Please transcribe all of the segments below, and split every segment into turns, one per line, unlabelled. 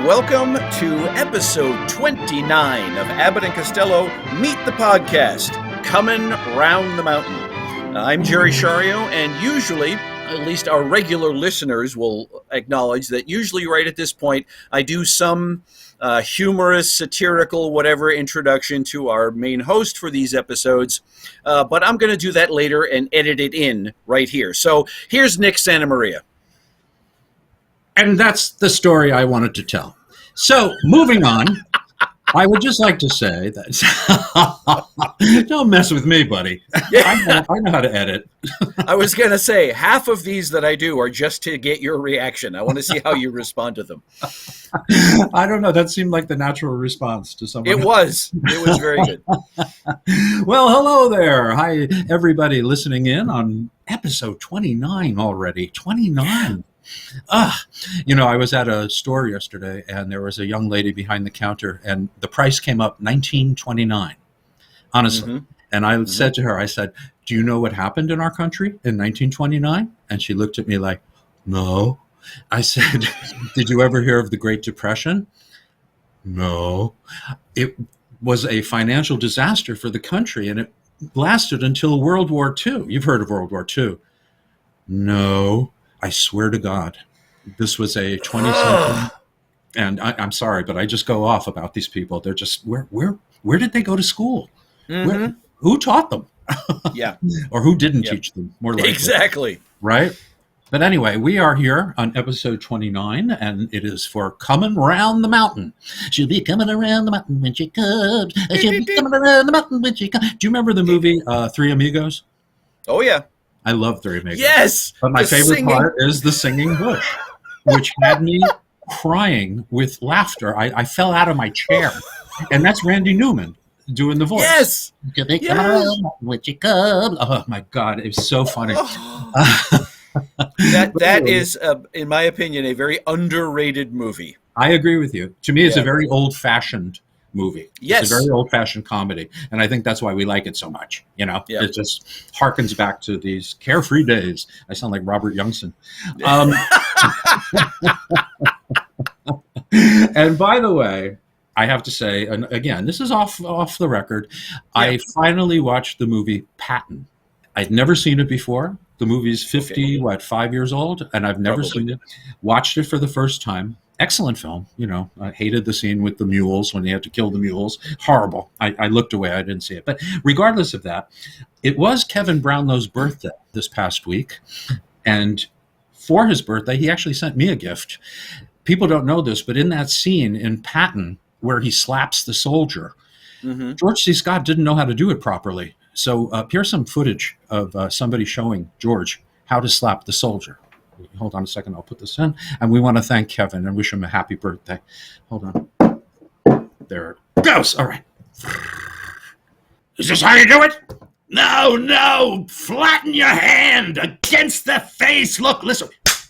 welcome to episode 29 of Abbott and Costello Meet the Podcast, Coming Round the Mountain. I'm Jerry Shario, and usually, at least our regular listeners will acknowledge that usually right at this point, I do some humorous, satirical, whatever introduction to our main host for these episodes. But I'm going to do that later and edit it in right here. So here's Nick Santamaria.
And that's the story I wanted to tell. So, moving on, I would just like to say that don't mess with me, buddy. I know how to edit.
I was going to say, half of these that I do are just to get your reaction. I want to see how you respond to them.
I don't know. That seemed like the natural response to someone.
It was very good.
Well, hello there. Hi, everybody listening in on episode 29 already. 29. I was at a store yesterday, and there was a young lady behind the counter, and the price came up $19.29, honestly. Mm-hmm. And I said to her, I said, do you know what happened in our country in 1929? And she looked at me like, no. I said, did you ever hear of the Great Depression? No. It was a financial disaster for the country, and it lasted until World War II. You've heard of World War II. No. I swear to God, this was a 20-something, and I'm sorry, but I just go off about these people. They're just, where did they go to school?
Mm-hmm.
Who taught them?
Yeah.
Or who didn't teach them, more likely.
Exactly.
Right? But anyway, we are here on episode 29, and it is for Coming Round the Mountain. She'll be coming around the mountain when she comes. She'll be coming around the mountain when she comes. Do you remember the movie Three Amigos?
Oh, yeah.
I love Three Amigos.
Yes!
But my favorite part is the singing bush, which had me crying with laughter. I fell out of my chair. And that's Randy Newman doing the voice.
Yes!
Oh, my God. It was so funny.
That is, in my opinion, a very underrated movie.
I agree with you. To me, it's a very old-fashioned movie.
Yes.
It's a very old-fashioned comedy, and I think that's why we like it so much. It just harkens back to these carefree days. I sound like Robert Youngson. And by the way, I have to say, and again, this is off the record, I finally watched the movie Patton. I'd never seen it before. The movie's 5 years old, and I've never seen it. Watched it for the first time. Excellent film. I hated the scene with the mules when they had to kill the mules. Horrible. I looked away. I didn't see it. But regardless of that, it was Kevin Brownlow's birthday this past week. And for his birthday, he actually sent me a gift. People don't know this, but in that scene in Patton where he slaps the soldier, George C. Scott didn't know how to do it properly. So here's some footage of somebody showing George how to slap the soldier. Hold on a second, I'll put this in. And we want to thank Kevin and wish him a happy birthday. Hold on. There it goes. All right. Is this how you do it? No. Flatten your hand against the face. Look, listen.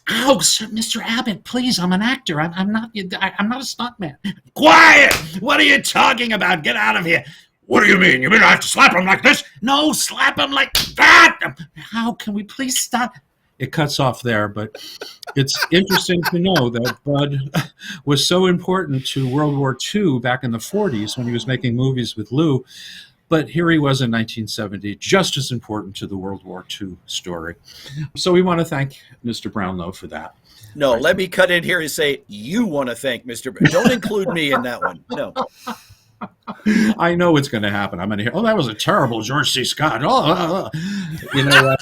Ow, sir, Mr. Abbott, please, I'm an actor. I'm not a stuntman. Quiet! What are you talking about? Get out of here. What do you mean? You mean I have to slap him like this? No, slap him like that. How can we please stop? It cuts off there, but it's interesting to know that Bud was so important to World War II back in the 40s when he was making movies with Lou. But here he was in 1970, just as important to the World War II story. So we want to thank Mr. Brownlow for that.
No, let me cut in here and say, you want to thank Mr. Don't include me in that one. No.
I know what's going to happen. I'm going to hear, that was a terrible George C. Scott. You know what?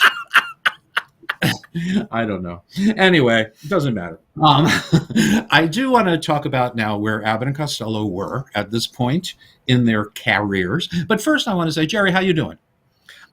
I don't know. Anyway, it doesn't matter. I do want to talk about now where Abbott and Costello were at this point in their careers. But first, I want to say, Jerry, how you doing?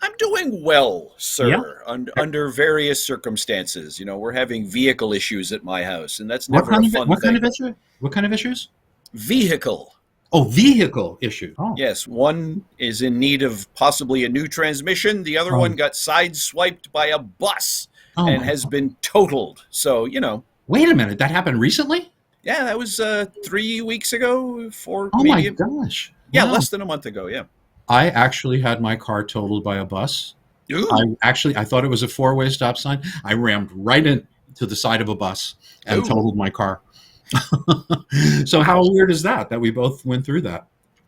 I'm doing well, sir, under various circumstances. We're having vehicle issues at my house, and that's never a fun thing.
What kind of issues?
Vehicle.
Oh, vehicle issue. Oh.
Yes, one is in need of possibly a new transmission. The other one got sideswiped by a bus and has been totaled. So,
Wait a minute, that happened recently?
Yeah, that was 3 weeks ago.
My gosh.
Yeah, less than a month ago, yeah.
I actually had my car totaled by a bus.
Ooh.
I thought it was a four-way stop sign. I rammed right into the side of a bus and totaled my car. So how weird is that we both went through that,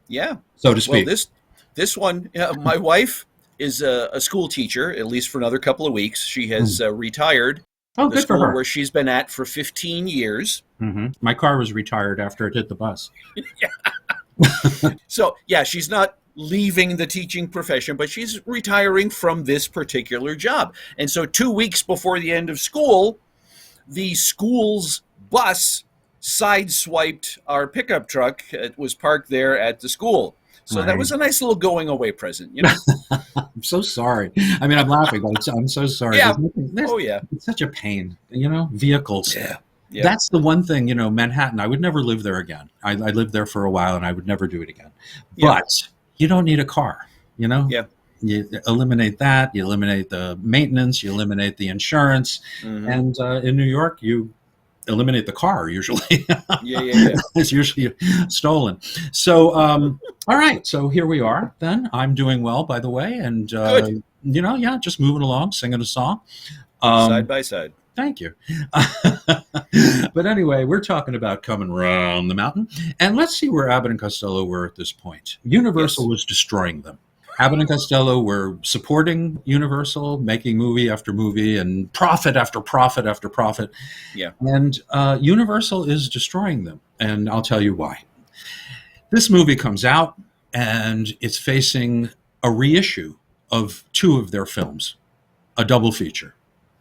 Yeah.
so to
Well,
speak?
this one, my wife is a school teacher, at least for another couple of weeks. She has retired
Oh,
from the
good for
school
her.
where she's been at for 15 years.
My car was retired after it hit the bus.
So, yeah, she's not leaving the teaching profession, but she's retiring from this particular job. And so 2 weeks before the end of school, the school's bus sideswiped our pickup truck. It was parked there at the school. So that was a nice little going away present, you know?
I'm so sorry. I mean, I'm laughing, but I'm so sorry.
Yeah.
There's-
Oh, yeah.
It's such a pain, vehicles.
Yeah. Yeah.
That's the one thing, Manhattan, I would never live there again. I lived there for a while and I would never do it again.
Yeah.
But you don't need a car,
Yeah.
You eliminate that, you eliminate the maintenance, you eliminate the insurance.
Mhm.
And in New York, you eliminate the car usually.
Yeah.
It's usually stolen. So, all right. So here we are then. I'm doing well, by the way. And,
Good.
just moving along, singing a song.
Side by side.
Thank you. But anyway, we're talking about coming round the mountain. And let's see where Abbott and Costello were at this point. Universal was destroying them. Abbott and Costello were supporting Universal, making movie after movie and profit after profit after profit.
Yeah.
And Universal is destroying them. And I'll tell you why. This movie comes out and it's facing a reissue of 2 of their films, a double feature.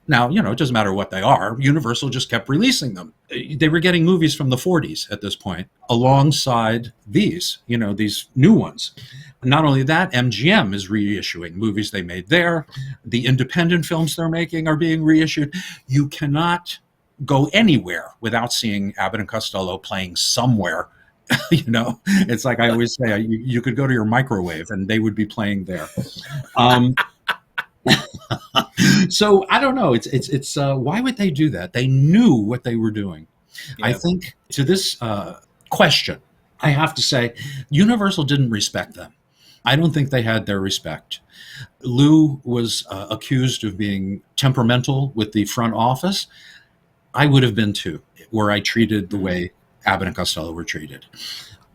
Now, it doesn't matter what they are. Universal just kept releasing them. They were getting movies from the 40s at this point, alongside these new ones. Not only that, MGM is reissuing movies they made there. The independent films they're making are being reissued. You cannot go anywhere without seeing Abbott and Costello playing somewhere. It's like I always say, you could go to your microwave and they would be playing there. So I don't know. It's why would they do that? They knew what they were doing.
Yeah.
I think to this question, I have to say, Universal didn't respect them. I don't think they had their respect. Lou was accused of being temperamental with the front office. I would have been too, were I treated the way Abbott and Costello were treated.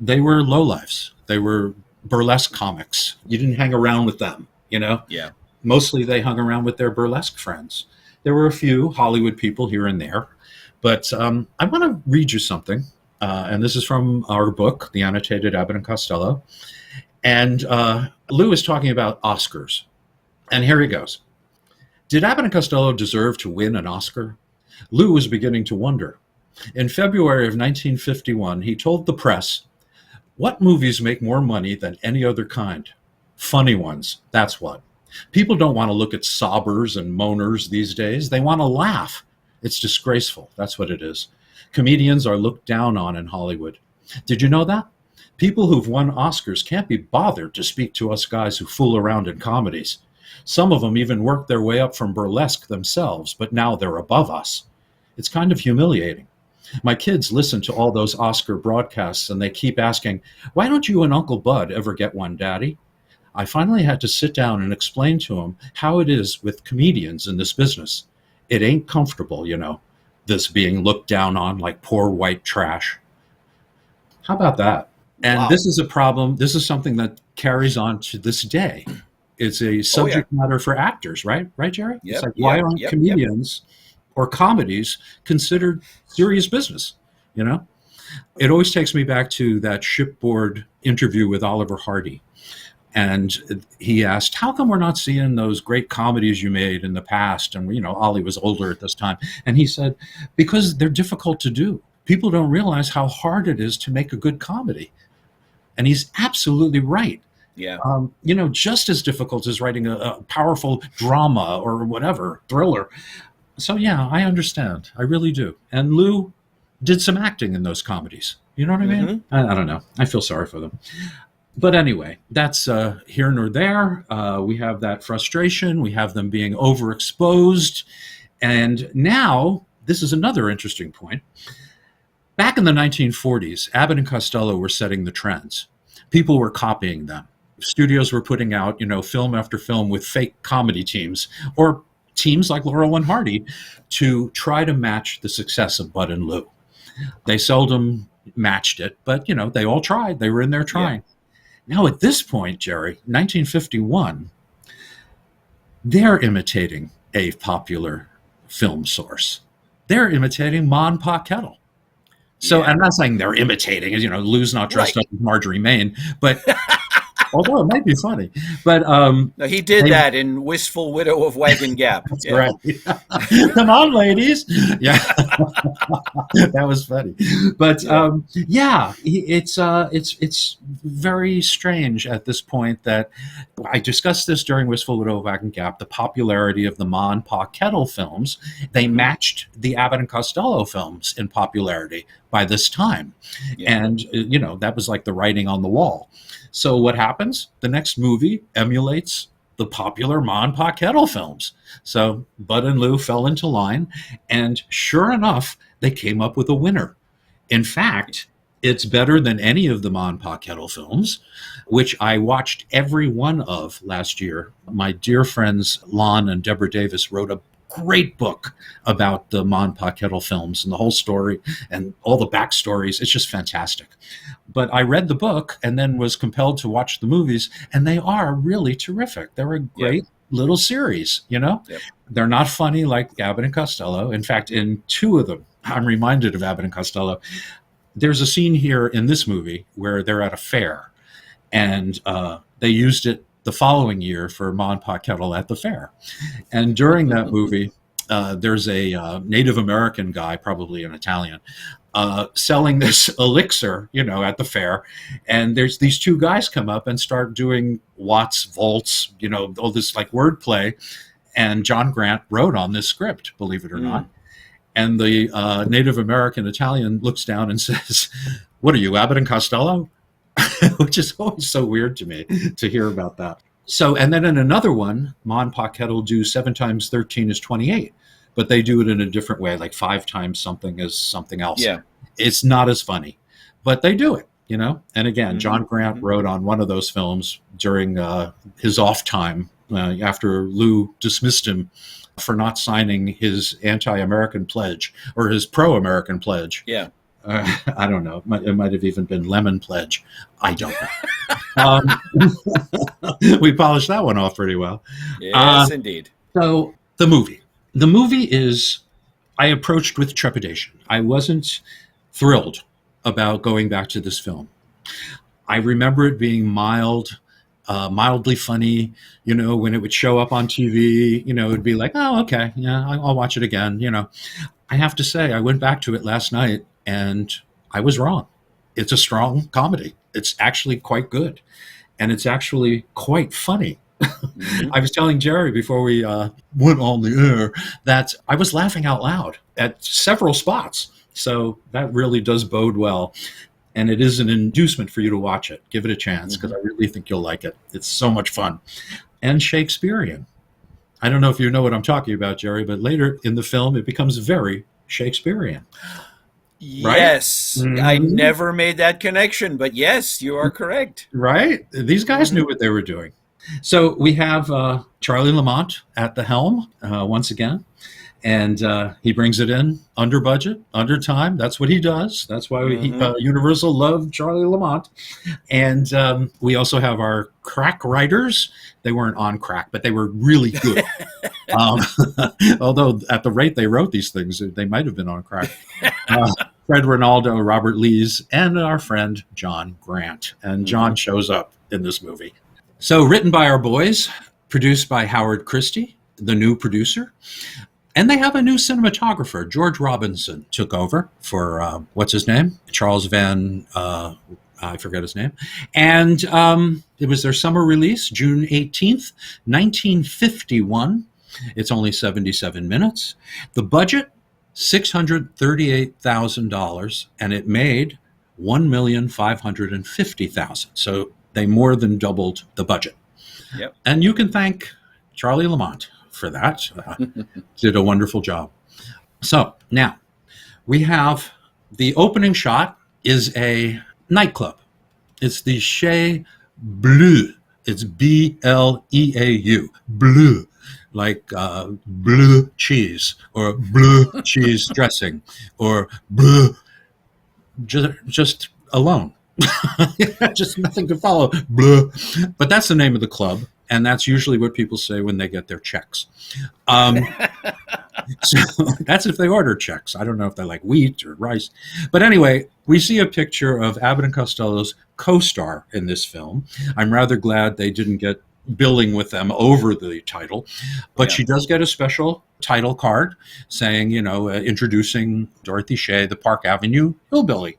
They were lowlifes. They were burlesque comics. You didn't hang around with them,
Yeah.
Mostly they hung around with their burlesque friends. There were a few Hollywood people here and there. But I want to read you something. And this is from our book, The Annotated Abbott and Costello. And Lou is talking about Oscars. And here he goes. Did Abbott and Costello deserve to win an Oscar? Lou was beginning to wonder. In February of 1951, he told the press, "What movies make more money than any other kind? Funny ones, that's what. People don't want to look at sobbers and moaners these days. They want to laugh. It's disgraceful. That's what it is. Comedians are looked down on in Hollywood. Did you know that? People who've won Oscars can't be bothered to speak to us guys who fool around in comedies. Some of them even worked their way up from burlesque themselves, but now they're above us. It's kind of humiliating. My kids listen to all those Oscar broadcasts and they keep asking, why don't you and Uncle Bud ever get one, Daddy? I finally had to sit down and explain to them how it is with comedians in this business. It ain't comfortable, this being looked down on like poor white trash. How about that? And
Wow.
This is a problem. This is something that carries on to this day. It's a subject matter for actors, right? Right, Jerry?
Yep,
It's like, why aren't comedians or comedies considered serious business? It always takes me back to that shipboard interview with Oliver Hardy. And he asked, how come we're not seeing those great comedies you made in the past? And, Ollie was older at this time. And he said, because they're difficult to do. People don't realize how hard it is to make a good comedy. And he's absolutely right.
Yeah.
Just as difficult as writing a powerful drama or whatever, thriller. So, yeah, I understand. I really do. And Lou did some acting in those comedies. You know what I mean? I don't know. I feel sorry for them. But anyway, that's here nor there. We have that frustration. We have them being overexposed. And now, this is another interesting point. Back in the 1940s, Abbott and Costello were setting the trends. People were copying them. Studios were putting out, film after film with fake comedy teams or teams like Laurel and Hardy to try to match the success of Bud and Lou. They seldom matched it, but, they all tried. They were in there trying. Yeah. Now, at this point, Jerry, 1951, they're imitating a popular film source. They're imitating Ma and Pa Kettle. So I'm not saying they're imitating, Lou's not dressed up as Marjorie Main, but although it might be funny. But
no, he did that in Wistful Widow of Wagon Gap.
That's right. Come on, ladies. Yeah, that was funny. But it's very strange at this point that I discussed this during Wistful Widow of Wagon Gap. The popularity of the Ma and Pa Kettle films, they matched the Abbott and Costello films in popularity by this time, and that was like the writing on the wall. So what happens? The next movie emulates the popular Ma and Pa Kettle films. So Bud and Lou fell into line, and sure enough, they came up with a winner. In fact, it's better than any of the Ma and Pa Kettle films, which I watched every one of last year. My dear friends Lon and Deborah Davis wrote a great book about the Ma and Pa Kettle films and the whole story and all the backstories. It's just fantastic. But I read the book and then was compelled to watch the movies, and they are really terrific. They're a great little series, They're not funny like Abbott and Costello. In fact, in two of them, I'm reminded of Abbott and Costello. There's a scene here in this movie where they're at a fair, and they used it the following year for Ma and Pa Kettle at the fair. And during that movie, there's a Native American guy, probably an Italian, selling this elixir, at the fair. And there's these two guys come up and start doing Watts, Volts, all this like wordplay. And John Grant wrote on this script, believe it or not. And the Native American Italian looks down and says, "What are you, Abbott and Costello?" Which is always so weird to me to hear about that. So, and then in another one, Ma and Pa Kettle do 7 times 13 is 28, but they do it in a different way, like 5 times something is something else.
Yeah.
It's not as funny, but they do it, And again, John Grant wrote on one of those films during his off time after Lou dismissed him for not signing his anti-American pledge or his pro-American pledge.
Yeah.
I don't know. It might have even been Lemon Pledge. I don't know. We polished that one off pretty well.
Yes, indeed.
So the movie. The movie is, I approached with trepidation. I wasn't thrilled about going back to this film. I remember it being mildly funny, when it would show up on TV, it would be like, oh, okay, yeah, I'll watch it again, I have to say, I went back to it last night, and I was wrong. It's a strong comedy. It's actually quite good. And it's actually quite funny. I was telling Jerry before we went on the air that I was laughing out loud at several spots. So that really does bode well. And it is an inducement for you to watch it. Give it a chance, because I really think you'll like it. It's so much fun. And Shakespearean. I don't know if you know what I'm talking about, Jerry, but later in the film, it becomes very Shakespearean.
Yes, right? I never made that connection, but yes, you are correct.
Right? These guys knew what they were doing. So we have Charlie Lamont at the helm once again, and he brings it in under budget, under time. That's what he does. That's why Universal loved Charlie Lamont. And we also have our crack writers. They weren't on crack, but they were really good. Although at the rate they wrote these things, they might have been on crack. Fred Ronaldo, Robert Lees, and our friend John Grant. And John shows up in this movie. So written by our boys, produced by Howard Christie, the new producer. And they have a new cinematographer. George Robinson took over for, what's his name? Charles Van... I forget his name. And it was their summer release, June 18th, 1951. It's only 77 minutes. The budget, $638,000, and it made $1,550,000. So they more than doubled the budget.
Yep.
And you can thank Charlie Lamont for that. Did a wonderful job. So now we have the opening shot is a nightclub. It's the Chez Bleu. It's Bleau. Bleu. Like bleu cheese or bleu cheese dressing or bleu just alone. Just nothing to follow. Blah. But that's the name of the club, and that's usually what people say when they get their checks. So that's if they order checks. I don't know if they like wheat or rice. But anyway, we see a picture of Abbott and Costello's co-star in this film. I'm rather glad they didn't get billing with them over the title, but she does get a special title card saying, introducing Dorothy Shay, the Park Avenue hillbilly.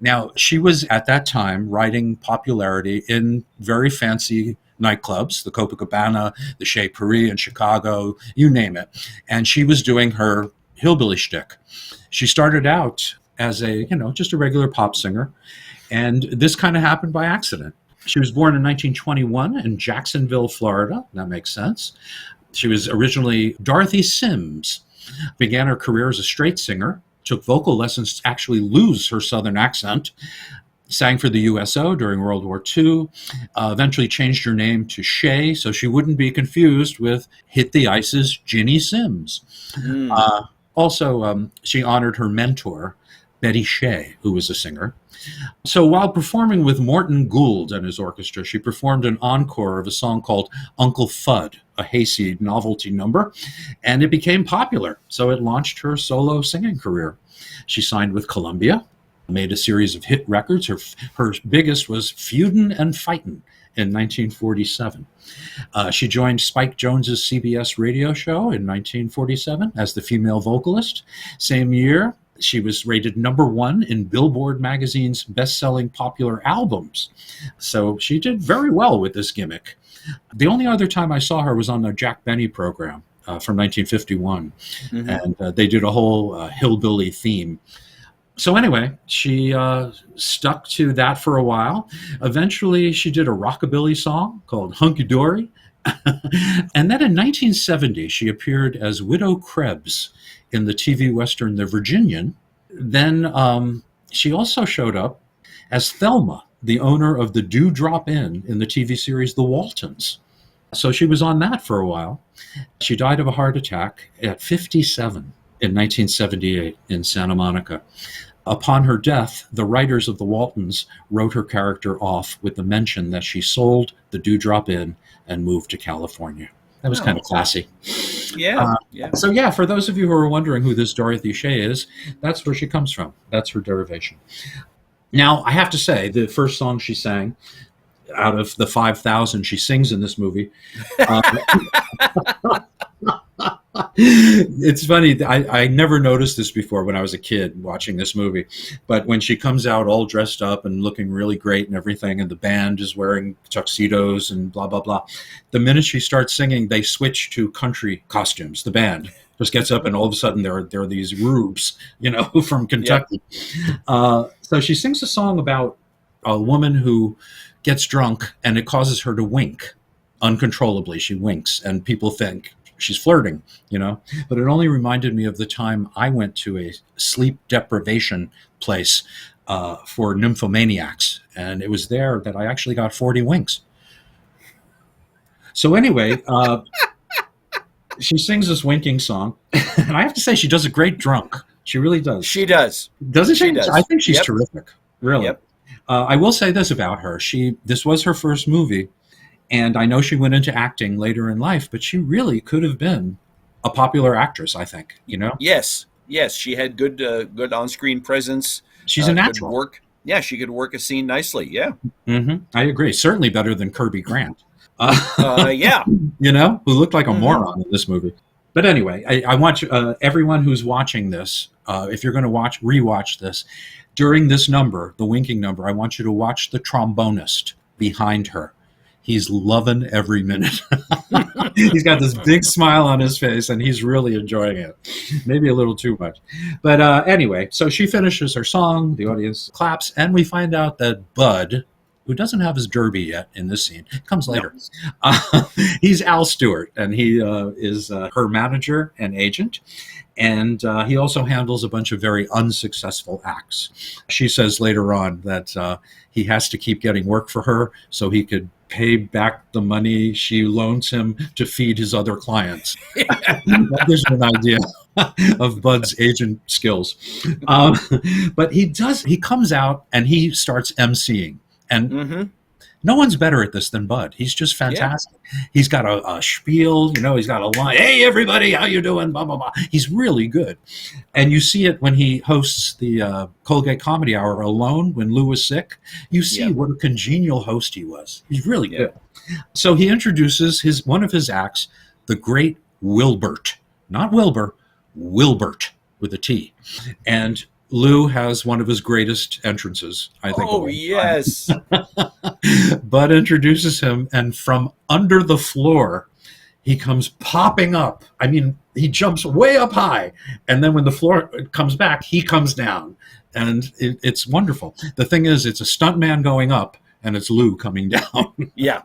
Now, she was at that time riding popularity in very fancy nightclubs, the Copacabana, the Chez Paris in Chicago, you name it. And she was doing her hillbilly shtick. She started out as just a regular pop singer. And this kind of happened by accident. She was born in 1921 in Jacksonville, Florida. That makes sense. She was originally Dorothy Sims, began her career as a straight singer, took vocal lessons to actually lose her Southern accent, sang for the USO during World War II, eventually changed her name to Shay so she wouldn't be confused with Hit the Ice's Ginny Sims. Also, she honored her mentor, Betty Shay, who was a singer. So while performing with Morton Gould and his orchestra, she performed an encore of a song called Uncle Fudd, a hayseed novelty number, and it became popular. So it launched her solo singing career. She signed with Columbia, made a series of hit records. Her biggest was Feudin' and Fightin' in 1947. She joined Spike Jonze's CBS radio show in 1947 as the female vocalist. Same year, she was rated #1 in Billboard magazine's best-selling popular albums. So she did very well with this gimmick. The only other time I saw her was on the Jack Benny program from 1951. And they did a whole hillbilly theme. So anyway, she stuck to that for a while. Eventually, she did a rockabilly song called Hunky Dory. And then in 1970, she appeared as Widow Krebs in the TV Western The Virginian. Then she also showed up as Thelma, the owner of the Dewdrop Inn in the TV series The Waltons. So she was on that for a while. She died of a heart attack at 57 in 1978 in Santa Monica. Upon her death, the writers of The Waltons wrote her character off with the mention that she sold the Dewdrop Inn and moved to California. That was kind of classy.
Yeah.
So yeah, for those of you who are wondering who this Dorothy Shay is, that's where she comes from. That's her derivation. Now, I have to say, the first song she sang, out of the 5,000 she sings in this movie, it's funny. I never noticed this before when I was a kid watching this movie. But when she comes out all dressed up and looking really great and everything, and the band is wearing tuxedos and blah, blah, blah, the minute she starts singing, they switch to country costumes. The band just gets up and all of a sudden there are these rubes, from Kentucky. Yep. So she sings a song about a woman who gets drunk and it causes her to wink uncontrollably. She winks and people think she's flirting, but it only reminded me of the time I went to a sleep deprivation place for nymphomaniacs. And it was there that I actually got 40 winks. So anyway, she sings this winking song. And I have to say, she does a great drunk. She really does.
She does.
Doesn't she?
She does.
I think she's terrific. Really.
Yep.
I will say this about her. This was her first movie. And I know she went into acting later in life, but she really could have been a popular actress, I think,
Yes. She had good on-screen presence.
She's a natural.
She could work a scene nicely, yeah.
Mm-hmm. I agree. Certainly better than Kirby Grant.
Yeah.
Who looked like a moron in this movie. But anyway, I want everyone who's watching this, if you're going to rewatch this, during this number, the winking number, I want you to watch the trombonist behind her. He's loving every minute. He's got this big smile on his face, and he's really enjoying it. Maybe a little too much. But anyway, so she finishes her song, the audience claps, and we find out that Bud, who doesn't have his derby yet in this scene, comes later. He's Al Stewart, and he is her manager and agent. And he also handles a bunch of very unsuccessful acts. She says later on that he has to keep getting work for her so he could pay back the money she loans him to feed his other clients. That gives you an idea of Bud's agent skills. But he comes out and he starts emceeing. And no one's better at this than Bud. He's just fantastic. Yeah. He's got a spiel, he's got a line. Hey, everybody, how you doing? Blah, blah, blah. He's really good. And you see it when he hosts the Colgate Comedy Hour alone when Lou was sick. You see what a congenial host he was. He's really good. So he introduces one of his acts, the great Wilbert. Not Wilbur, Wilbert with a T. And Lou has one of his greatest entrances, I think.
Oh, yes.
Bud introduces him, and from under the floor, he comes popping up. I mean, he jumps way up high, and then when the floor comes back, he comes down. And it's wonderful. The thing is, it's a stuntman going up, and it's Lou coming down.
Yeah.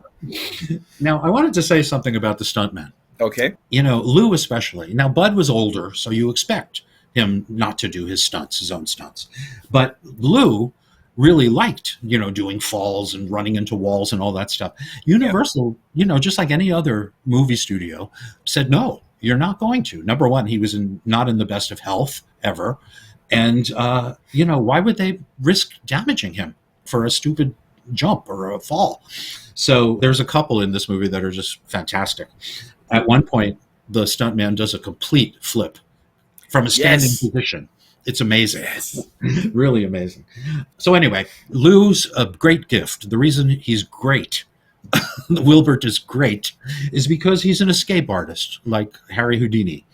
Now, I wanted to say something about the stuntman.
Okay.
Lou especially. Now, Bud was older, so you expect him not to do his own stunts. But Lou really liked, doing falls and running into walls and all that stuff. Universal, just like any other movie studio, said, no, you're not going to. Number one, he was not in the best of health ever. And, why would they risk damaging him for a stupid jump or a fall? So there's a couple in this movie that are just fantastic. At one point, the stuntman does a complete flip from a standing position. It's amazing. Yes. Really amazing. So anyway, Lou's a great gift. The reason he's great, Wilbert is great, is because he's an escape artist like Harry Houdini.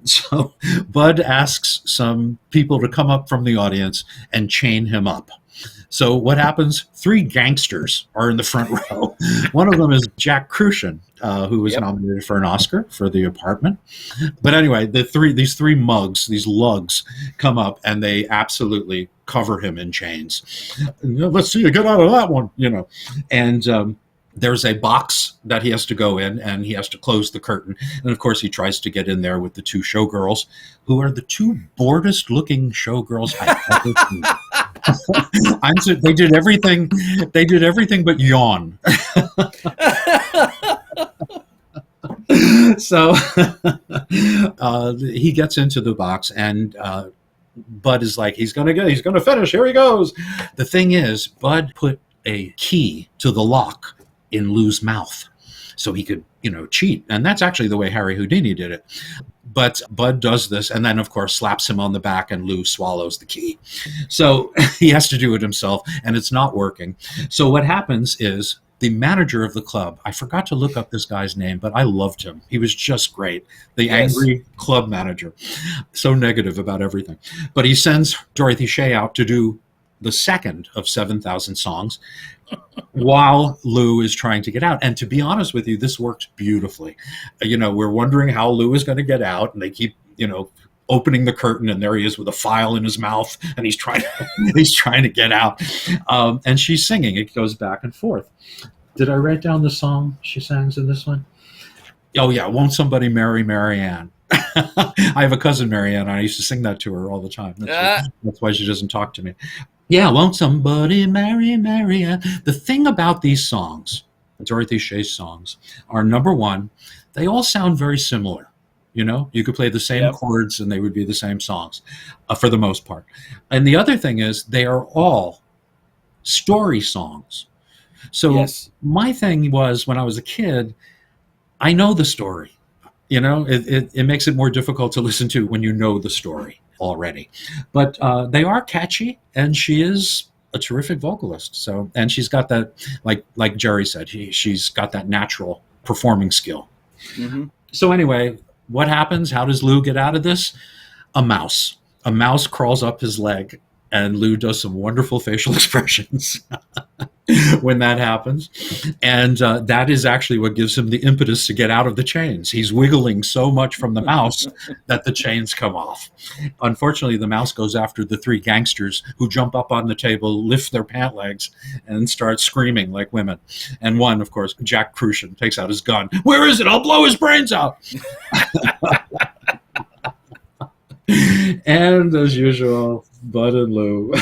So Bud asks some people to come up from the audience and chain him up. So what happens? 3 gangsters are in the front row. One of them is Jack Crucian, who was nominated for an Oscar for The Apartment. But anyway, these three lugs come up and they absolutely cover him in chains. Let's see you get out of that one, And there's a box that he has to go in, and he has to close the curtain. And of course, he tries to get in there with the 2 showgirls, who are the 2 boredest-looking showgirls I've ever seen. They did everything. They did everything but yawn. So he gets into the box, and Bud is like, he's gonna finish. Here he goes. The thing is, Bud put a key to the lock in Lou's mouth, so he could, cheat. And that's actually the way Harry Houdini did it. But Bud does this, and then, of course, slaps him on the back, and Lou swallows the key. So he has to do it himself, and it's not working. So what happens is the manager of the club, I forgot to look up this guy's name, but I loved him. He was just great. The angry club manager. So negative about everything. But he sends Dorothy Shay out to do the second of 7,000 songs while Lou is trying to get out. And to be honest with you, this works beautifully. We're wondering how Lou is going to get out, and they keep, opening the curtain, and there he is with a file in his mouth, and he's trying to get out. And she's singing. It goes back and forth. Did I write down the song she sings in this one? Oh, yeah. Won't Somebody Marry Marianne? I have a cousin, Marianne. I used to sing that to her all the time. That's why she doesn't talk to me. Yeah, won't somebody marry Marianne? The thing about these songs, Dorothy Shay's songs, are, number one, they all sound very similar. You could play the same chords and they would be the same songs for the most part. And the other thing is, they are all story songs. So my thing was, when I was a kid, I know the story. It makes it more difficult to listen to when you know the story already. But they are catchy, and she is a terrific vocalist. So, and she's got that, like Jerry said, she's got that natural performing skill. Mm-hmm. So anyway, what happens? How does Lou get out of this? A mouse crawls up his leg And Lou does some wonderful facial expressions when that happens. And that is actually what gives him the impetus to get out of the chains. He's wiggling so much from the mouse that the chains come off. Unfortunately, the mouse goes after the three gangsters who jump up on the table, lift their pant legs, and start screaming like women. And one, of course, Jack Crucian, takes out his gun. Where is it? I'll blow his brains out. And as usual, Bud and Lou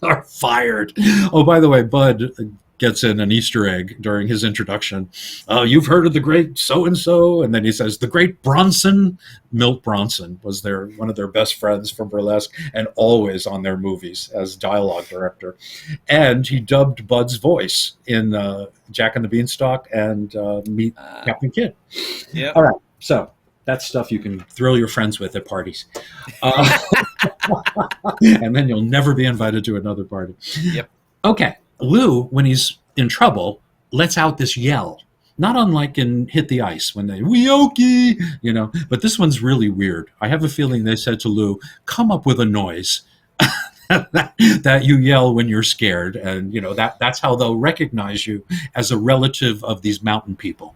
are fired. Oh, by the way, Bud gets in an Easter egg during his introduction. You've heard of the great so-and-so? And then he says, the great Bronson. Milt Bronson was one of their best friends from burlesque and always on their movies as dialogue director. And he dubbed Bud's voice in Jack and the Beanstalk and Meet Captain Kidd.
Yeah.
All right, so that's stuff you can thrill your friends with at parties. And then you'll never be invited to another party.
Yep.
Okay. Lou, when he's in trouble, lets out this yell. Not unlike in Hit the Ice when they, Weoki, but this one's really weird. I have a feeling they said to Lou, come up with a noise that you yell when you're scared. And, that's how they'll recognize you as a relative of these mountain people.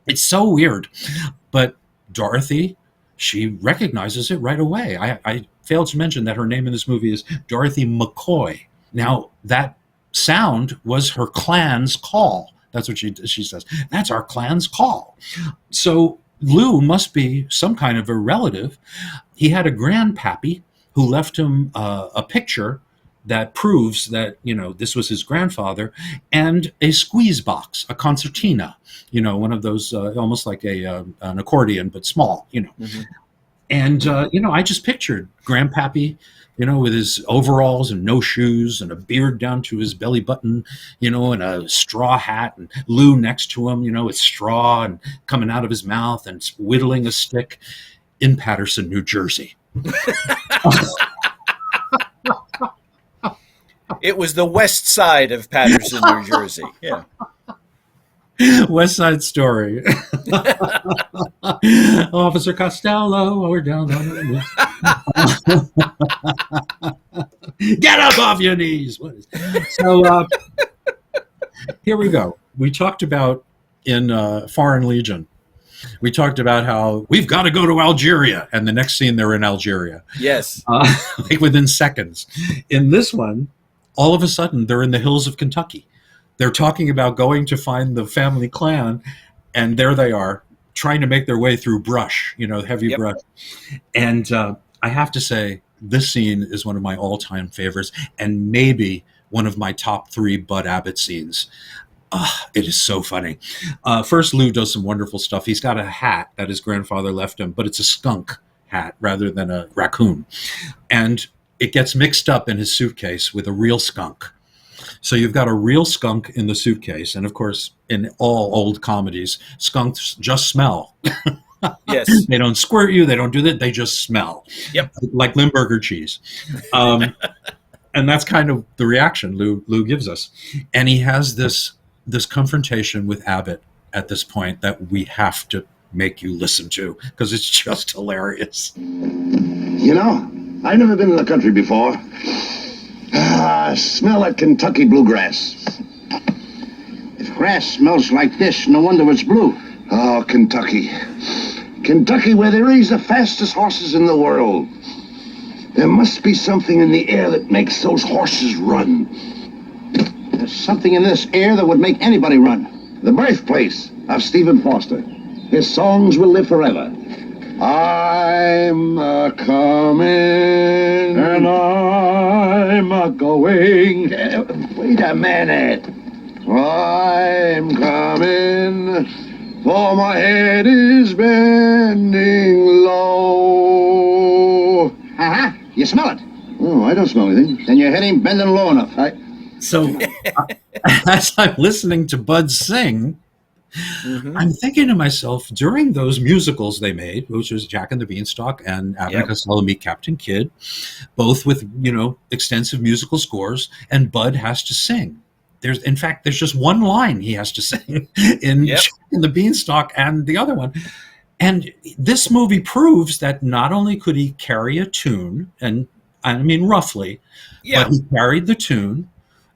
It's so weird. But Dorothy, she recognizes it right away. I failed to mention that her name in this movie is Dorothy McCoy. Now, that sound was her clan's call. That's what she says. That's our clan's call. So Lou must be some kind of a relative. He had a grandpappy who left him a picture that proves that, this was his grandfather, and a squeeze box, a concertina, one of those almost like an accordion, but small,
Mm-hmm.
And, I just pictured Grandpappy, with his overalls and no shoes and a beard down to his belly button, and a straw hat, and Lou next to him, with straw and coming out of his mouth and whittling a stick in Paterson, New Jersey.
It was the west side of Patterson, New Jersey. Yeah.
West Side Story. Officer Costello, we're down on it. Get up off your knees. So here we go. We talked about in Foreign Legion, we talked about how we've got to go to Algeria, and the next scene they're in Algeria.
Yes.
Like within seconds. In this one, all of a sudden they're in the hills of Kentucky. They're talking about going to find the family clan, and there they are, trying to make their way through brush, heavy brush. And I have to say, this scene is one of my all-time favorites, and maybe one of my top 3 Bud Abbott scenes. It is so funny. First, Lou does some wonderful stuff. He's got a hat that his grandfather left him, but it's a skunk hat rather than a raccoon. And it gets mixed up in his suitcase with a real skunk. So you've got a real skunk in the suitcase. And of course, in all old comedies, skunks just smell.
Yes.
They don't squirt you. They don't do that. They just smell.
Yep.
Like Limburger cheese. And that's kind of the reaction Lou gives us. And he has this confrontation with Abbott at this point that we have to make you listen to because it's just hilarious.
I've never been in the country before. Smell that Kentucky bluegrass.
If grass smells like this, no wonder it's blue.
Oh, Kentucky. Kentucky, where they raise the fastest horses in the world. There must be something in the air that makes those horses run.
There's something in this air that would make anybody run.
The birthplace of Stephen Foster. His songs will live forever. I'm a-comin' and I'm a-going. Wait a minute. I'm coming, for my head is bending low.
Uh-huh. You smell it.
Oh, I don't smell anything.
Then your head ain't bending low enough.
So as I'm listening to Bud sing, I'm thinking to myself, during those musicals they made, which was Jack and the Beanstalk and Abbott and Costello Meet Captain Kidd, both with, extensive musical scores, and Bud has to sing. there's just one line he has to sing in the Beanstalk and the other one. And this movie proves that not only could he carry a tune, and I mean roughly, but he carried the tune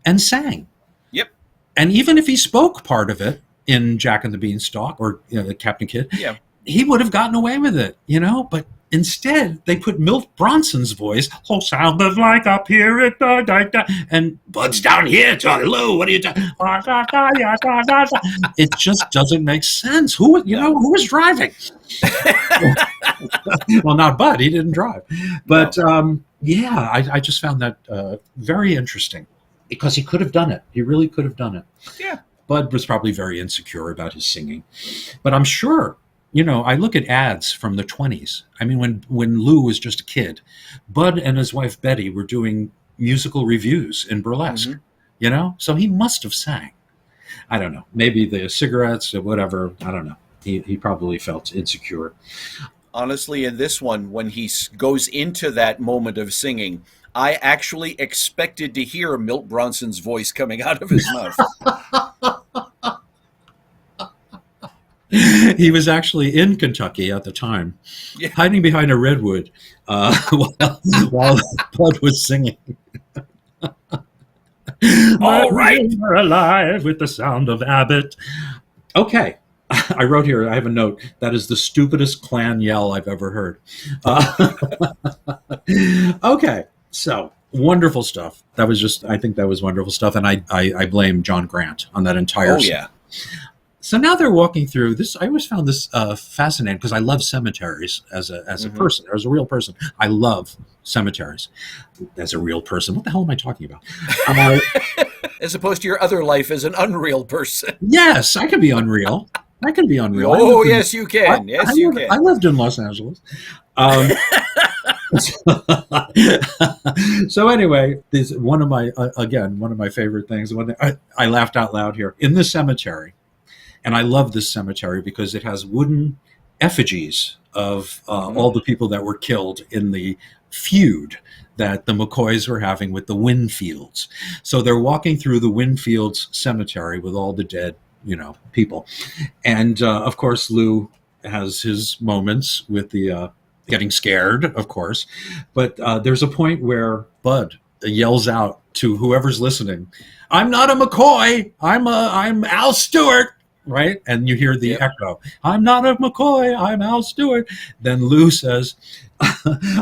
and sang.
Yep.
And even if he spoke part of it in Jack and the Beanstalk or the Captain Kidd, he would have gotten away with it, but instead they put Milt Bronson's voice, "Oh, sounded like up here at and Bud's down here, Charlie Lou, what are you doing?" It just doesn't make sense. Who was driving? Well, not Bud, he didn't drive. But I just found that very interesting because he could have done it. He really could have done it.
Yeah.
Bud was probably very insecure about his singing. But I'm sure, I look at ads from the 20s. I mean, when Lou was just a kid, Bud and his wife Betty were doing musical reviews in burlesque, so he must have sang. I don't know. Maybe the cigarettes or whatever. I don't know. He probably felt insecure.
Honestly, in this one, when he goes into that moment of singing, I actually expected to hear Milt Bronson's voice coming out of his mouth.
He was actually in Kentucky at the time, hiding behind a redwood while Bud was singing.
All right.
We're alive with the sound of ABBOTT. Okay. I wrote here, I have a note, that is the stupidest Klan yell I've ever heard. Okay. So wonderful stuff. I think that was wonderful stuff. And I blame John Grant on that entire scene.
Yeah.
So now they're walking through this. I always found this fascinating because I love cemeteries as a person, as a real person. I love cemeteries as a real person. What the hell am I talking about?
As opposed to your other life as an unreal person.
Yes, I can be unreal.
Oh, yes, you can. You can.
I lived in Los Angeles. So anyway, this one of my favorite things. When I laughed out loud here in this cemetery. And I love this cemetery because it has wooden effigies of all the people that were killed in the feud that the McCoys were having with the Winfields. So they're walking through the Winfields cemetery with all the dead, people. And of course, Lou has his moments with the getting scared, of course. But there's a point where Bud yells out to whoever's listening, "I'm not a McCoy. I'm Al Stewart." Right? And you hear the echo. "I'm not a McCoy, I'm Al Stewart." Then Lou says,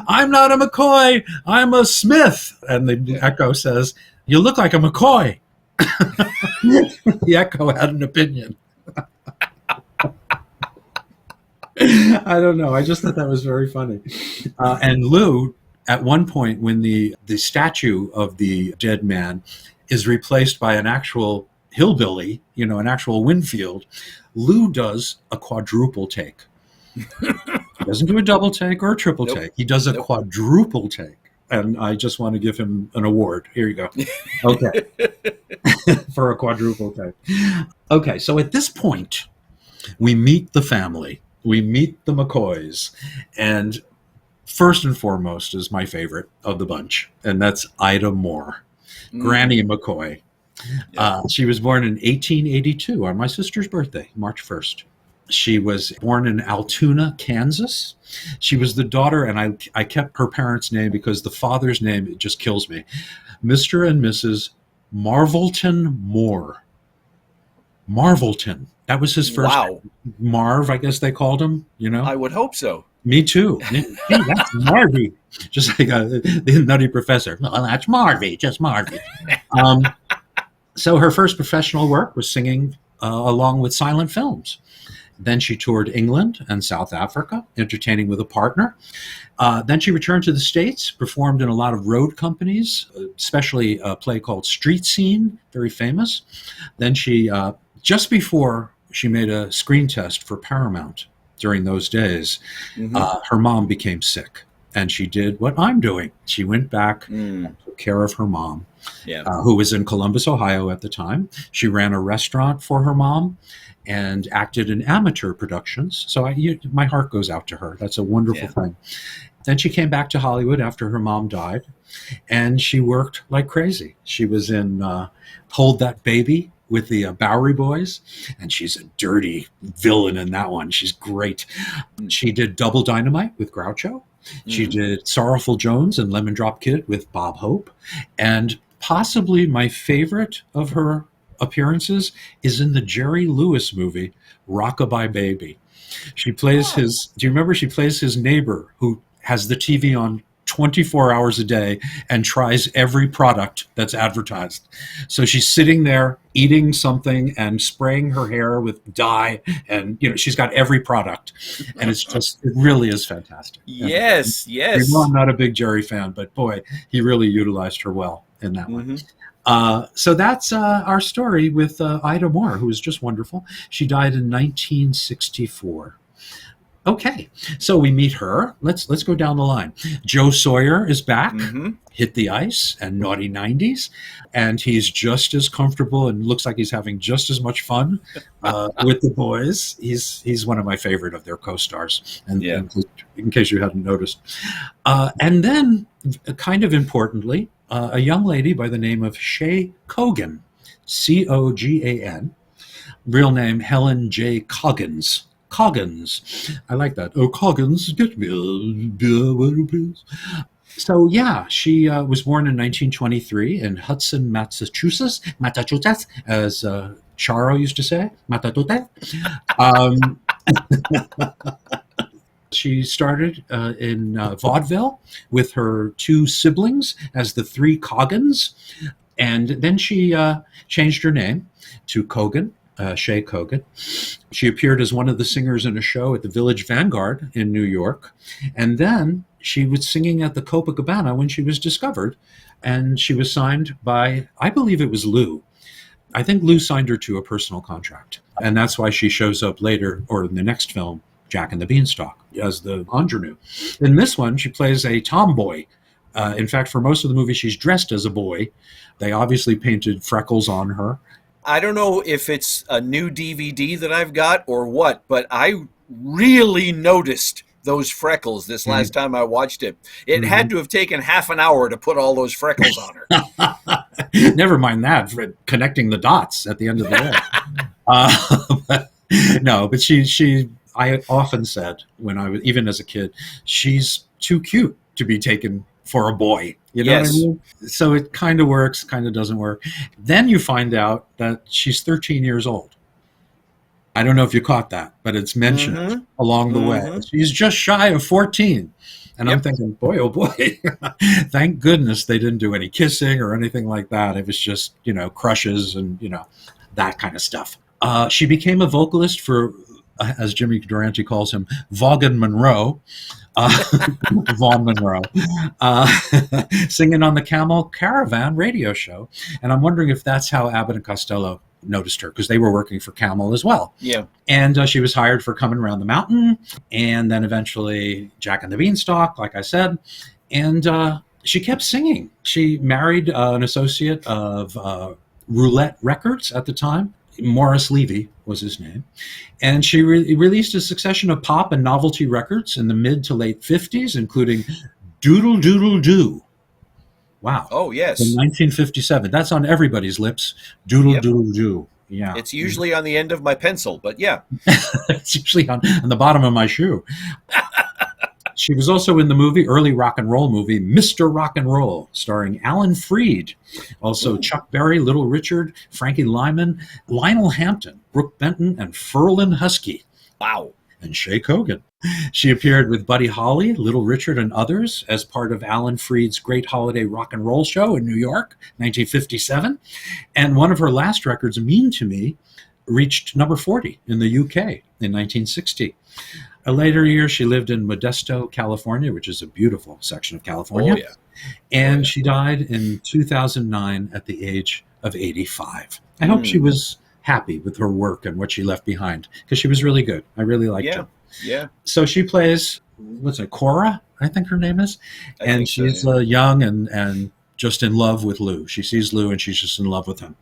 "I'm not a McCoy, I'm a Smith." And the echo says, "You look like a McCoy." The echo had an opinion. I don't know. I just thought that was very funny. And Lou, at one point, when the statue of the dead man is replaced by an actual hillbilly, an actual Winfield, Lou does a quadruple take. He doesn't do a double take or a triple take. He does a quadruple take. And I just want to give him an award. Here you go. Okay. For a quadruple take. Okay, so at this point, we meet the family. We meet the McCoys. And first and foremost is my favorite of the bunch, and that's Ida Moore, Granny McCoy. She was born in 1882 on my sister's birthday, March 1st. She was born in Altoona, Kansas. She was the daughter, and I kept her parents' name because the father's name, it just kills me, Mr. and Mrs. Marvelton Moore. Marvelton. That was his first name. Marv, I guess they called him,
I would hope so.
Me too. Hey, that's Marvy. Just like the Nutty Professor. No, that's Marvy, just Marvy. So her first professional work was singing along with silent films. Then she toured England and South Africa, entertaining with a partner. Then she returned to the States, performed in a lot of road companies, especially a play called Street Scene, very famous. Then she, just before she made a screen test for Paramount during those days, her mom became sick. And she did what I'm doing. She went back and took care of her mom, who was in Columbus, Ohio at the time. She ran a restaurant for her mom and acted in amateur productions. So my heart goes out to her. That's a wonderful thing. Then she came back to Hollywood after her mom died, and she worked like crazy. She was in Hold That Baby with the Bowery Boys, and she's a dirty villain in that one. She's great. She did Double Dynamite with Groucho. She did Sorrowful Jones and Lemon Drop Kid with Bob Hope. And possibly my favorite of her appearances is in the Jerry Lewis movie, Rockabye Baby. She plays his, do you remember she plays his neighbor who has the TV on 24 hours a day and tries every product that's advertised. So she's sitting there eating something and spraying her hair with dye, and she's got every product, and it really is fantastic.
Yes, yes.
I'm not a big Jerry fan, but boy, he really utilized her well in that one. So that's our story with Ida Moore, who was just wonderful. She died in 1964. Okay, so we meet her. Let's go down the line. Joe Sawyer is back, Hit the Ice and Naughty 90s, and he's just as comfortable and looks like he's having just as much fun with the boys. He's one of my favorite of their co-stars, and in case you hadn't noticed. And then, kind of importantly, a young lady by the name of Shay Cogan, Cogan, real name Helen J. Coggins. I like that. Oh, Coggins, get me a beer, please. So, yeah, she was born in 1923 in Hudson, Massachusetts, as Charo used to say, Massachusetts. She started in vaudeville with her two siblings as the Three Coggins, and then she changed her name to Cogan. Shay Cogan. She appeared as one of the singers in a show at the Village Vanguard in New York. And then she was singing at the Copacabana when she was discovered. And she was signed by, I believe it was Lou. I think Lou signed her to a personal contract. And that's why she shows up later, or in the next film, Jack and the Beanstalk, as the ingenue. In this one, she plays a tomboy. In fact, for most of the movie, she's dressed as a boy. They obviously painted freckles on her.
I don't know if it's a new DVD that I've got or what, but I really noticed those freckles this last time I watched it. It had to have taken half an hour to put all those freckles on her.
Never mind that, for connecting the dots at the end of the day. But she I often said when I was, even as a kid, she's too cute to be taken for a boy. You know what I mean? So it kind of works, kind of doesn't work. Then you find out that she's 13 years old. I don't know if you caught that, but it's mentioned along the way. She's just shy of 14. And I'm thinking, boy, oh boy, thank goodness they didn't do any kissing or anything like that. It was just, crushes and, that kind of stuff. She became a vocalist for, as Jimmy Durante calls him, Vaughan Monroe. Vaughn Monroe, singing on the Camel Caravan radio show. And I'm wondering if that's how Abbott and Costello noticed her, because they were working for Camel as well. Yeah. And she was hired for Coming Round the Mountain, and then eventually Jack and the Beanstalk, like I said. And she kept singing. She married an associate of Roulette Records at the time. Morris Levy was his name. And she released a succession of pop and novelty records in the mid to late 50s, including Doodle Doodle Doo. Wow.
Oh, yes.
In 1957. That's on everybody's lips. Doodle Doodle Doo. Yeah.
It's usually on the end of my pencil, but yeah.
It's usually on the bottom of my shoe. She was also in the early rock and roll movie, Mr. Rock and Roll, starring Alan Freed. Also Chuck Berry, Little Richard, Frankie Lyman, Lionel Hampton, Brooke Benton, and Ferlin Husky.
Wow.
And Shay Cogan. She appeared with Buddy Holly, Little Richard, and others as part of Alan Freed's Great Holiday Rock and Roll Show in New York, 1957. And one of her last records, Mean to Me, reached number 40 in the UK in 1960. A later year, she lived in Modesto, California, which is a beautiful section of California. Oh, yeah. And she died in 2009 at the age of 85. I hope she was happy with her work and what she left behind, because she was really good. I really liked her.
Yeah.
So she plays, Cora, I think her name is. And she's young and just in love with Lou. She sees Lou and she's just in love with him.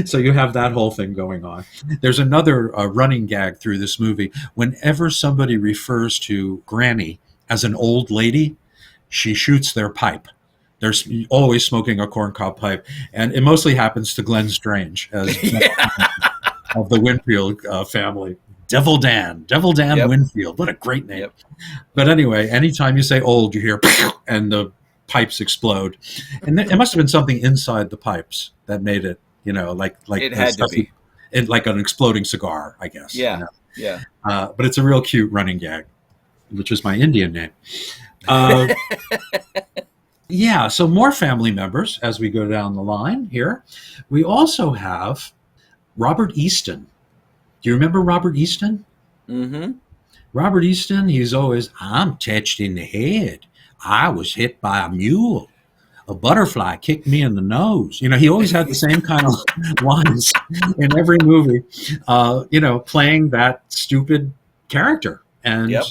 So you have that whole thing going on. There's another running gag through this movie. Whenever somebody refers to Granny as an old lady, she shoots their pipe. They're always smoking a corncob pipe, and it mostly happens to Glenn Strange as of the Winfield family. Devil Dan
Yep.
Winfield. What a great name.
Yep.
But anyway, anytime you say old, you hear and the pipes explode. And it must have been something inside the pipes that made it, like
It had to be.
Like an exploding cigar, I guess.
Yeah. Yeah.
But it's a real cute running gag, which is my Indian name. Yeah, so more family members as we go down the line here. We also have Robert Easton. Do you remember Robert Easton?
Mm-hmm.
Robert Easton, he's always, I'm touched in the head. I was hit by a mule. A butterfly kicked me in the nose. He always had the same kind of lines in every movie, playing that stupid character. And,
Yep.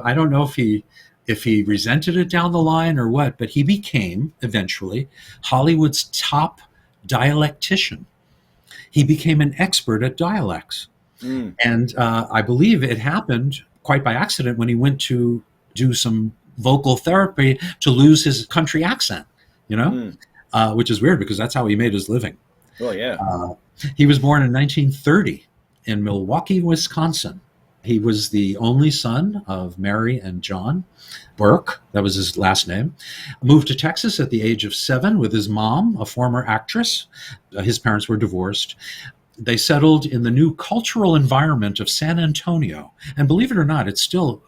I don't know if he resented it down the line or what, but he became eventually Hollywood's top dialectician. He became an expert at dialects.
Mm.
And I believe it happened quite by accident when he went to do some vocal therapy to lose his country accent, which is weird because that's how he made his living.
Oh, yeah.
He was born in 1930 in Milwaukee, Wisconsin. He was the only son of Mary and John Burke. That was his last name. Moved to Texas at the age of 7 with his mom, a former actress. His parents were divorced. They settled in the new cultural environment of San Antonio. And believe it or not, it's still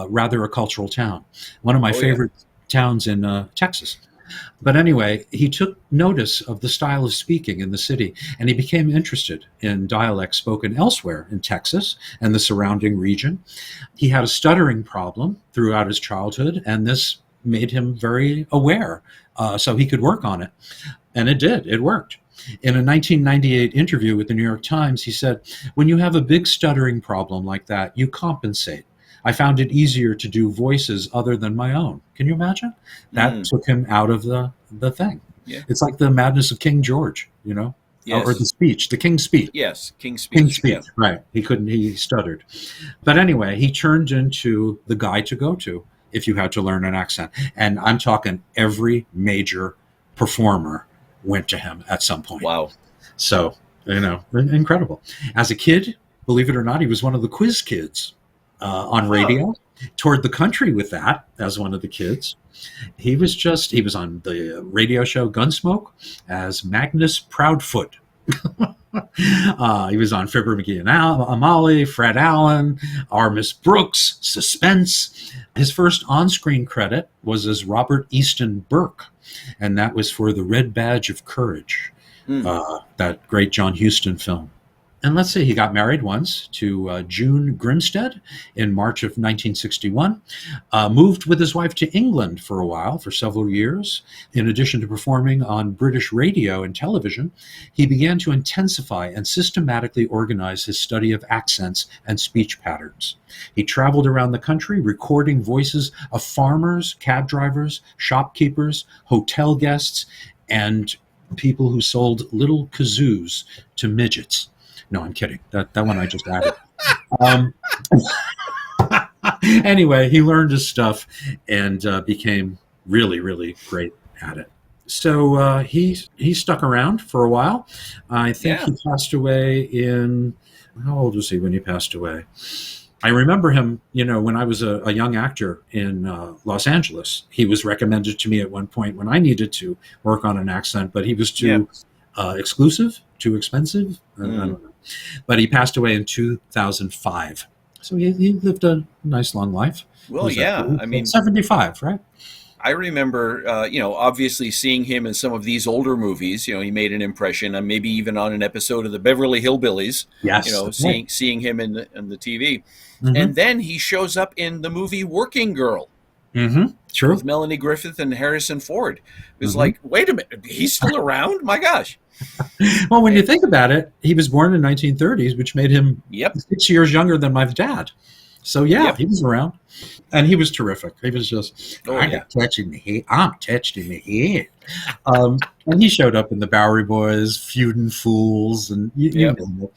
rather a cultural town. One of my favorite towns in Texas. But anyway, he took notice of the style of speaking in the city, and he became interested in dialects spoken elsewhere in Texas and the surrounding region. He had a stuttering problem throughout his childhood, and this made him very aware, so he could work on it. And it did. It worked. In a 1998 interview with the New York Times, he said, when you have a big stuttering problem like that, you compensate. I found it easier to do voices other than my own. Can you imagine? That took him out of the thing. Yeah. It's like the madness of King George,
Yes.
Or the King's Speech.
Yes, King's Speech.
King's Speech,
Yeah.
right. He stuttered. But anyway, he turned into the guy to go to if you had to learn an accent. And I'm talking every major performer went to him at some point.
Wow.
So, incredible. As a kid, believe it or not, he was one of the quiz kids. On radio, toured the country with that as one of the kids. He was on the radio show Gunsmoke as Magnus Proudfoot. He was on Fibber McGee and Amali, Fred Allen, Our Miss Brooks, Suspense. His first on-screen credit was as Robert Easton Burke, and that was for The Red Badge of Courage, that great John Huston film. And let's see, he got married once to June Grimstead in March of 1961, moved with his wife to England for a while, for several years. In addition to performing on British radio and television, he began to intensify and systematically organize his study of accents and speech patterns. He traveled around the country recording voices of farmers, cab drivers, shopkeepers, hotel guests, and people who sold little kazoos to midgets. No, I'm kidding. That one I just added. Anyway, he learned his stuff and became really, really great at it. So he stuck around for a while. I think he passed away how old was he when he passed away? I remember him, when I was a young actor in Los Angeles. He was recommended to me at one point when I needed to work on an accent, but he was too exclusive, too expensive. I don't know. But he passed away in 2005. So he lived a nice long life.
Well, I mean,
75, right?
I remember, obviously seeing him in some of these older movies. He made an impression, and maybe even on an episode of the Beverly Hillbillies.
Yes,
seeing him in the TV, and then he shows up in the movie Working Girl.
Mm-hmm. Sure.
With Melanie Griffith and Harrison Ford. It was like, wait a minute, he's still around? My gosh.
Well, when you think about it, he was born in 1930s, which made him 6 years younger than my dad. So yeah, he was around, and he was terrific. He was just, I'm touching the head. I'm touching the head. And he showed up in the Bowery Boys, Feud and Fools, and you know,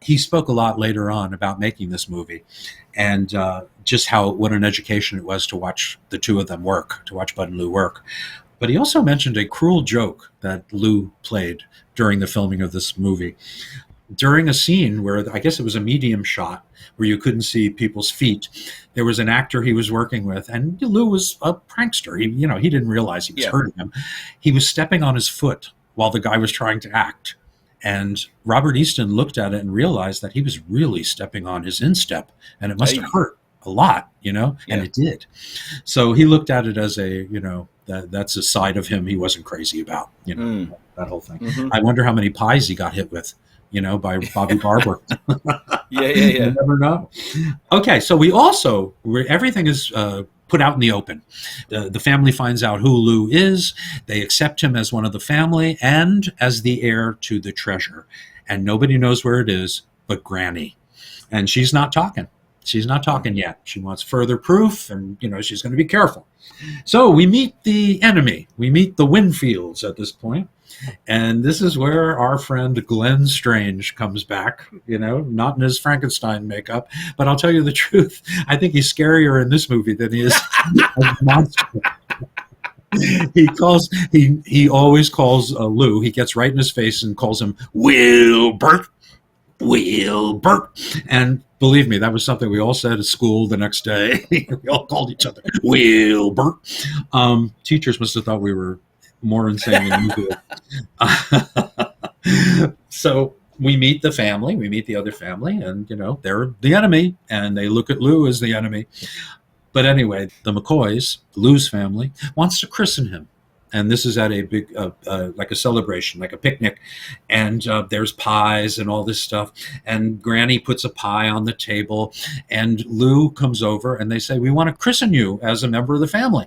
he spoke a lot later on about making this movie, and just what an education it was to watch the two of them work, to watch Bud and Lou work. But he also mentioned a cruel joke that Lou played during the filming of this movie. During a scene where I guess it was a medium shot where you couldn't see people's feet, there was an actor he was working with, and Lou was a prankster. He didn't realize he was hurting him. He was stepping on his foot while the guy was trying to act. And Robert Easton looked at it and realized that he was really stepping on his instep, and it must have hurt a lot, and it did. So he looked at it as that's a side of him he wasn't crazy about, that whole thing. Mm-hmm. I wonder how many pies he got hit with, by Bobby Barber. You never know. Okay, so everything is put out in the open. The family finds out who Lou is. They accept him as one of the family and as the heir to the treasure. And nobody knows where it is but Granny. And she's not talking. She's not talking yet. She wants further proof, and she's going to be careful. So we meet the enemy. We meet the Winfields at this point. And this is where our friend Glenn Strange comes back, not in his Frankenstein makeup. But I'll tell you the truth. I think he's scarier in this movie than he is as a monster. He always calls Lou. He gets right in his face and calls him Wilbert. And believe me, that was something we all said at school the next day. We all called each other Wilbert. Teachers must have thought we were more insane than usual. So we meet the family, we meet the other family, and they're the enemy, and they look at Lou as the enemy. But anyway, the McCoys, Lou's family, wants to christen him. And this is at a big, like a celebration, like a picnic. And there's pies and all this stuff. And Granny puts a pie on the table. And Lou comes over and they say, we want to christen you as a member of the family.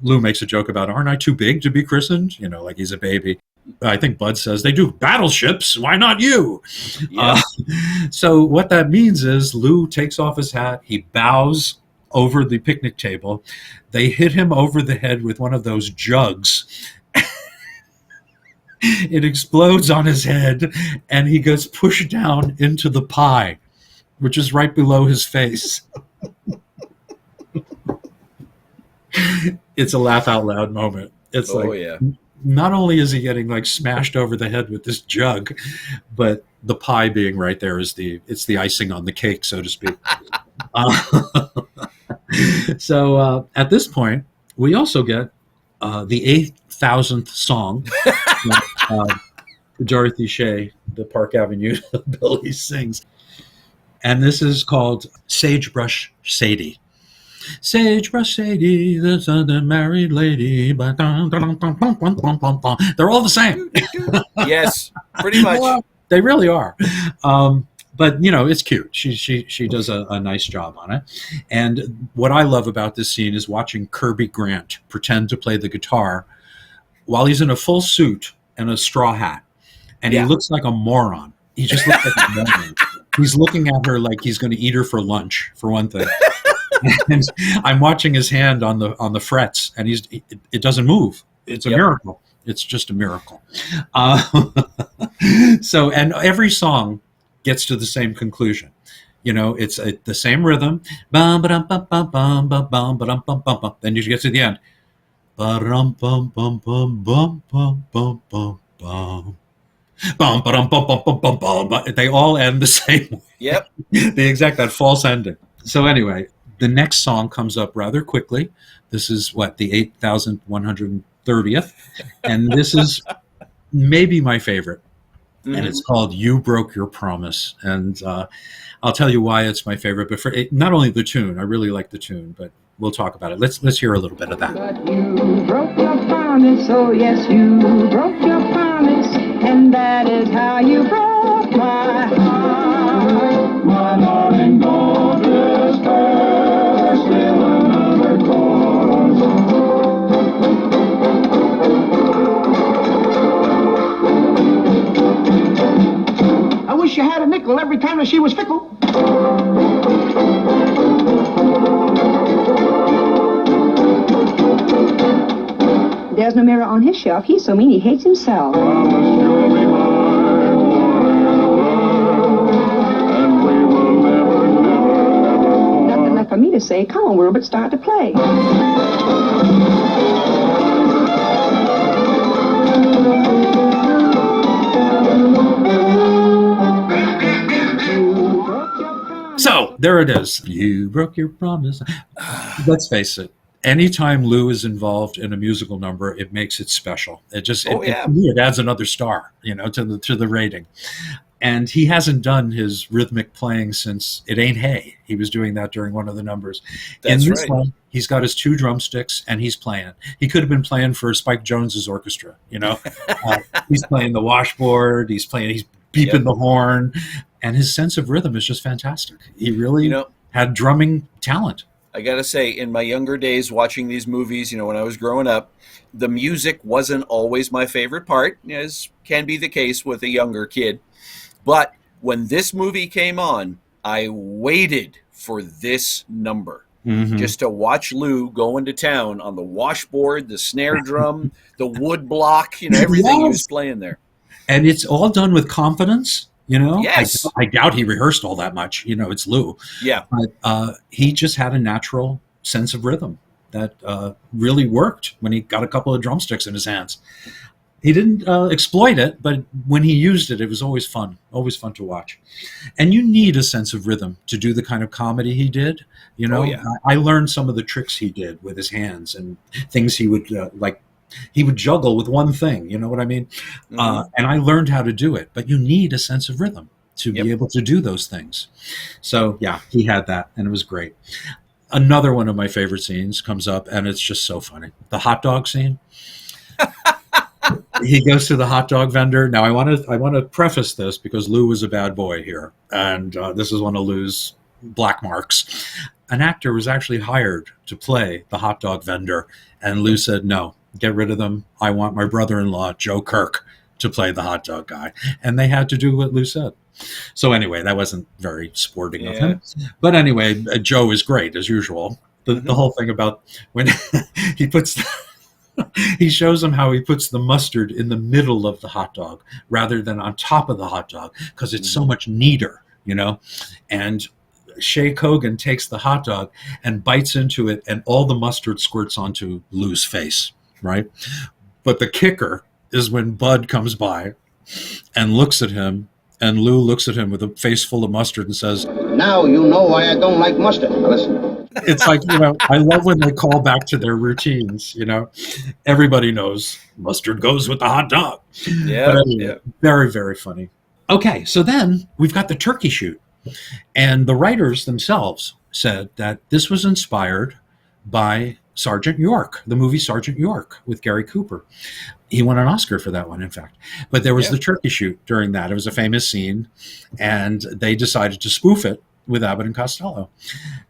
Lou makes a joke about, aren't I too big to be christened? Like he's a baby. I think Bud says, they do battleships. Why not you? Yeah. So what that means is Lou takes off his hat. He bows over the picnic table. They hit him over the head with one of those jugs. It explodes on his head, and he gets pushed down into the pie, which is right below his face. It's a laugh out loud moment. It's not only is he getting like smashed over the head with this jug, but the pie being right there is the icing on the cake, so to speak. So at this point, we also get the 8,000th song that Dorothy Shay, the Park Avenue Billy, sings. And this is called Sagebrush Sadie. Sagebrush Sadie, the married lady. They're all the same.
Yes, pretty much.
Well, they really are. But, it's cute. She does a nice job on it. And what I love about this scene is watching Kirby Grant pretend to play the guitar while he's in a full suit and a straw hat. And he looks like a moron. He just looks like a moron. He's looking at her like he's going to eat her for lunch, for one thing. And I'm watching his hand on the frets, and it doesn't move. It's a miracle. It's just a miracle. So, and every song gets to the same conclusion. It's the same rhythm. Then you get to the end. They all end the same way.
Yep.
That false ending. So anyway, the next song comes up rather quickly. This is the 8,130th. And this is maybe my favorite. And it's called You Broke Your Promise. And I'll tell you why it's my favorite. But not only the tune, I really like the tune, but we'll talk about it. Let's hear a little bit of that.
But you broke your promise, oh yes, you broke your promise, and that is how you broke my heart. My darling, don't despair, still another chorus. I wish you had a nickel every time that she was fickle. There's no mirror on his shelf. He's so mean he hates himself. Nothing left for me to say. Come on, Wilbert, start to play.
So there it is. You broke your promise. Let's face it. Anytime Lou is involved in a musical number, it makes it special. It adds another star, to the rating. And he hasn't done his rhythmic playing since It Ain't Hay. He was doing that during one of the numbers.
That's
in this
right.
one, he's got his 2 drumsticks and he's playing. He could have been playing for Spike Jonze's orchestra, He's playing the washboard. He's beeping the horn. And his sense of rhythm is just fantastic. He really had drumming talent.
I got to say, in my younger days watching these movies, when I was growing up, the music wasn't always my favorite part, as can be the case with a younger kid. But when this movie came on, I waited for this number just to watch Lou go into town on the washboard, the snare drum, the wood block, everything he was playing there.
And it's all done with confidence.
Yes.
I doubt he rehearsed all that much. It's Lou.
Yeah.
But he just had a natural sense of rhythm that really worked when he got a couple of drumsticks in his hands. He didn't exploit it, but when he used it, it was always fun to watch. And you need a sense of rhythm to do the kind of comedy he did. I learned some of the tricks he did with his hands and things he would he would juggle with one thing, you know what I mean? And I learned how to do it, but you need a sense of rhythm to be able to do those things. So yeah, he had that and it was great. Another one of my favorite scenes comes up and it's just so funny. The hot dog scene. He goes to the hot dog vendor. Now I want to preface this because Lou was a bad boy here. And this is one of Lou's black marks. An actor was actually hired to play the hot dog vendor. And Lou said, no, get rid of them. I want my brother-in-law, Joe Kirk, to play the hot dog guy. And they had to do what Lou said. So anyway, that wasn't very sporting of him. But anyway, Joe is great, as usual. The whole thing about when he shows him how he puts the mustard in the middle of the hot dog rather than on top of the hot dog because it's so much neater, And Shay Kogan takes the hot dog and bites into it and all the mustard squirts onto Lou's face. Right? But the kicker is when Bud comes by and looks at him, and Lou looks at him with a face full of mustard and says,
Now you know why I don't like mustard. Now listen.
It's like, I love when they call back to their routines, Everybody knows mustard goes with the hot dog.
Yeah.
Very, very funny. Okay, so then we've got the turkey shoot. And the writers themselves said that this was inspired by Sergeant York, the movie Sergeant York with Gary Cooper. He won an Oscar for that one, in fact. But there was the turkey shoot during that. It was a famous scene, and they decided to spoof it with Abbott and Costello.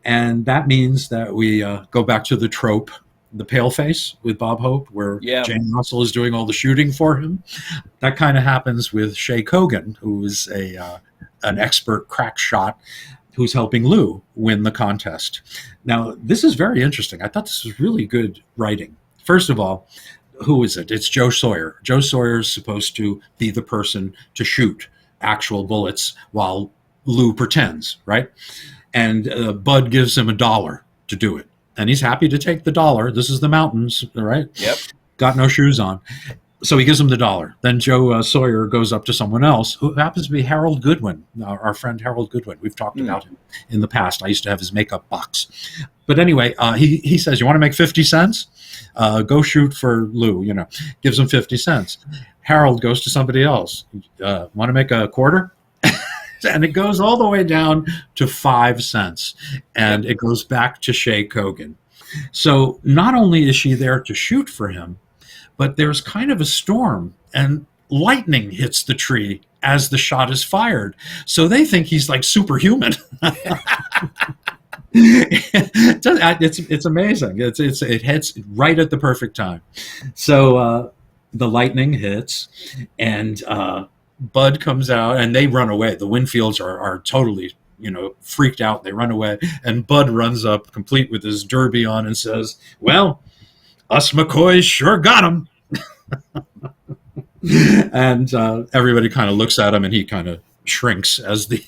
And that means that we go back to the trope, the pale face with Bob Hope, where Jane Russell is doing all the shooting for him. That kind of happens with Shay Kogan, who is an expert crack shot, who's helping Lou win the contest. Now, this is very interesting. I thought this was really good writing. First of all, who is it? It's Joe Sawyer. Joe Sawyer is supposed to be the person to shoot actual bullets while Lou pretends, right? And Bud gives him $1 to do it. And he's happy to take the $1. This is the mountains, right?
Yep.
Got no shoes on. So he gives him the $1. Then Joe Sawyer goes up to someone else who happens to be Harold Goodwin, our friend Harold Goodwin. We've talked about him in the past. I used to have his makeup box. But anyway, he says, you want to make 50 cents? Go shoot for Lou, gives him 50 cents. Harold goes to somebody else. Want to make a quarter? And it goes all the way down to 5 cents. And it goes back to Shay Kogan. So not only is she there to shoot for him, but there's kind of a storm and lightning hits the tree as the shot is fired. So they think he's like superhuman. It's amazing. It hits right at the perfect time. So the lightning hits and Bud comes out and they run away. The Winfields are totally, freaked out. They run away and Bud runs up complete with his derby on and says, well, Us McCoys sure got him. And everybody kind of looks at him, and he kind of shrinks as the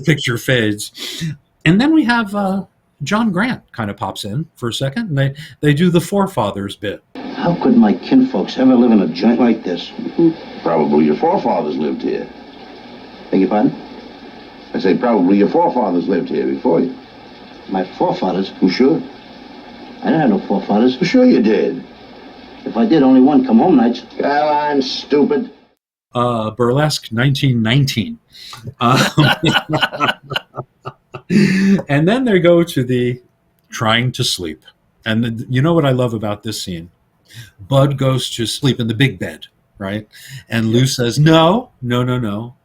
picture fades. And then we have John Grant kind of pops in for a second, and they do the forefathers bit.
How could my kinfolks ever live in a joint like this?
Probably your forefathers lived here.
Beg your pardon?
I say probably your forefathers lived here before you.
My forefathers?
You sure?
I didn't have no forefathers.
You sure you did?
If I did, only one come home nights.
Well, I'm stupid.
Burlesque 1919. And then they go to the trying to sleep. And you know what I love about this scene? Bud goes to sleep in the big bed, right? And Lou says, no.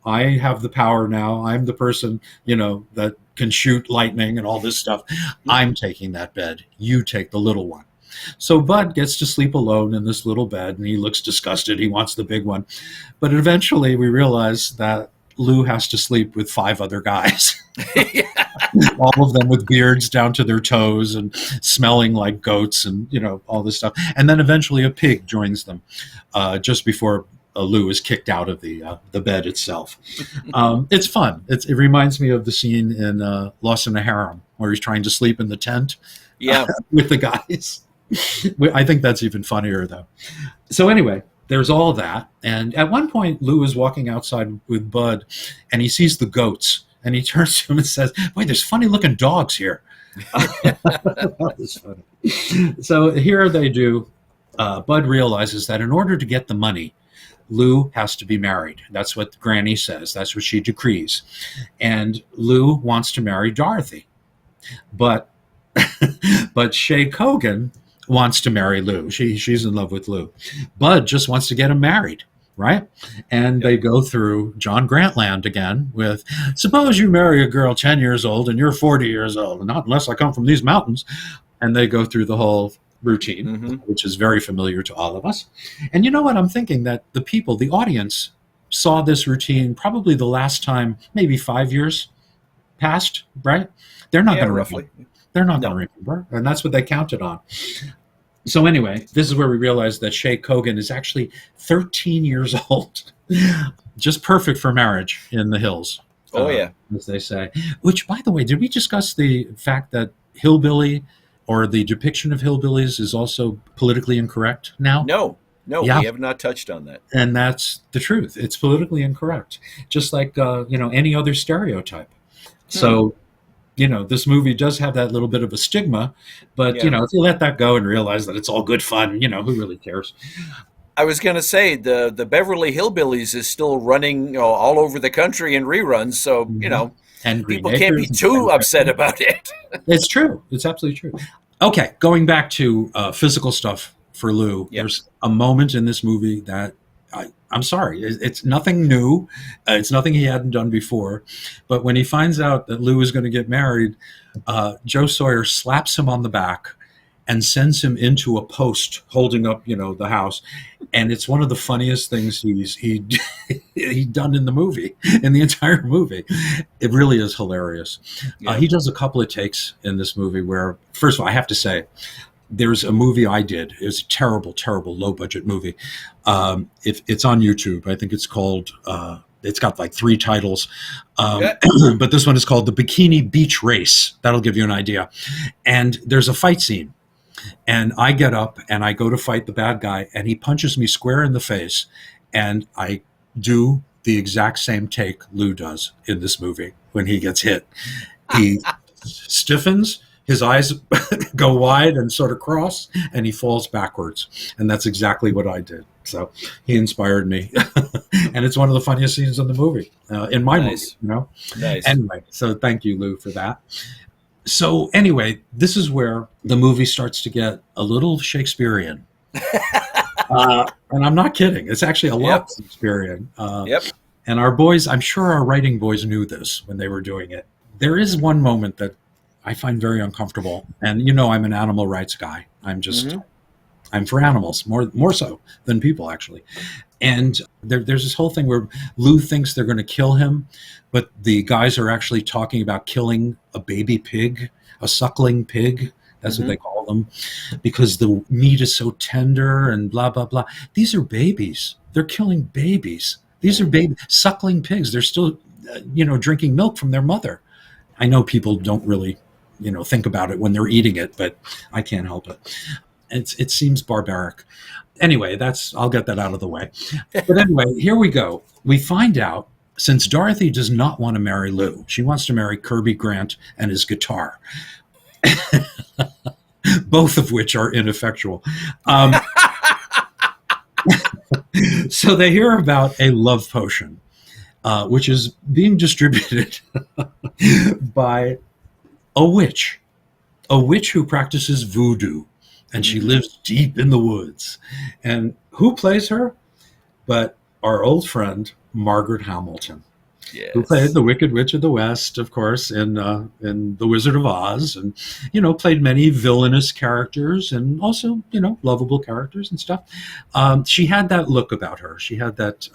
I have the power now. I'm the person, that can shoot lightning and all this stuff. I'm taking that bed. You take the little one. So Bud gets to sleep alone in this little bed, and he looks disgusted. He wants the big one. But eventually we realize that Lou has to sleep with 5 other guys. All of them with beards down to their toes and smelling like goats and, all this stuff. And then eventually a pig joins them just before Lou is kicked out of the bed itself. It's fun. It reminds me of the scene in Lost in a Harem where he's trying to sleep in the tent with the guys. I think that's even funnier, though. So anyway, there's all that. And at one point, Lou is walking outside with Bud, and he sees the goats. And he turns to him and says, boy, there's funny-looking dogs here. That was funny. So here they do. Bud realizes that in order to get the money, Lou has to be married. That's what Granny says. That's what she decrees. And Lou wants to marry Dorothy. But Shay Cogan wants to marry Lou. She's in love with Lou. Bud just wants to get him married, right? And they go through John Grant land again with, suppose you marry a girl 10 years old and you're 40 years old, not unless I come from these mountains. And they go through the whole routine, which is very familiar to all of us. And you know what? I'm thinking that the audience saw this routine probably the last time, maybe 5 years passed, right? They're not going to roughly. They're not going to remember, and that's what they counted on. So anyway, this is where we realize that Shay Cogan is actually 13 years old, just perfect for marriage in the hills.
Oh, yeah.
As they say. Which, by the way, did we discuss the fact that hillbilly or the depiction of hillbillies is also politically incorrect now?
No, we have not touched on that.
And that's the truth. It's politically incorrect, just like any other stereotype. So, this movie does have that little bit of a stigma, but if you let that go and realize that it's all good fun, who really cares?
I was going to say the Beverly Hillbillies is still running all over the country in reruns, so
and
people can't be too upset about it.
It's true. It's absolutely true. Okay, going back to physical stuff for Lou, there's a moment in this movie that I'm sorry, it's nothing new. It's nothing he hadn't done before. But when he finds out that Lou is going to get married, Joe Sawyer slaps him on the back and sends him into a post holding up, the house. And it's one of the funniest things he'd done in the movie, in the entire movie. It really is hilarious. He does a couple of takes in this movie where, first of all, I have to say, there's a movie I did. It was a terrible, terrible low-budget movie. It's on YouTube. I think it's called, it's got like 3 titles. But this one is called The Bikini Beach Race. That'll give you an idea. And there's a fight scene. And I get up and I go to fight the bad guy, and he punches me square in the face. And I do the exact same take Lou does in this movie when he gets hit. He stiffens. His eyes go wide and sort of cross, and he falls backwards. And that's exactly what I did. So he inspired me. And it's one of the funniest scenes in the movie, in my movie, Nice. Anyway, so thank you, Lou, for that. So anyway, this is where the movie starts to get a little Shakespearean. And I'm not kidding. It's actually a lot Shakespearean. And our boys, I'm sure our writing boys knew this when they were doing it. There is one moment that I find very uncomfortable. And I'm an animal rights guy. I'm for animals, more so than people, actually. And there's this whole thing where Lou thinks they're going to kill him, but the guys are actually talking about killing a baby pig, a suckling pig That's what they call them, because the meat is so tender and blah, blah, blah. These are babies. They're killing babies. These are suckling pigs. They're still, drinking milk from their mother. I know people don't really, think about it when they're eating it, but I can't help it. It seems barbaric. Anyway, I'll get that out of the way. But anyway, here we go. We find out, since Dorothy does not want to marry Lou, she wants to marry Kirby Grant and his guitar, both of which are ineffectual. So they hear about a love potion, which is being distributed by a witch who practices voodoo, and she lives deep in the woods. And who plays her? But our old friend, Margaret Hamilton, who played the Wicked Witch of the West, of course, in The Wizard of Oz, and, played many villainous characters and also, lovable characters and stuff. She had that look about her. She had that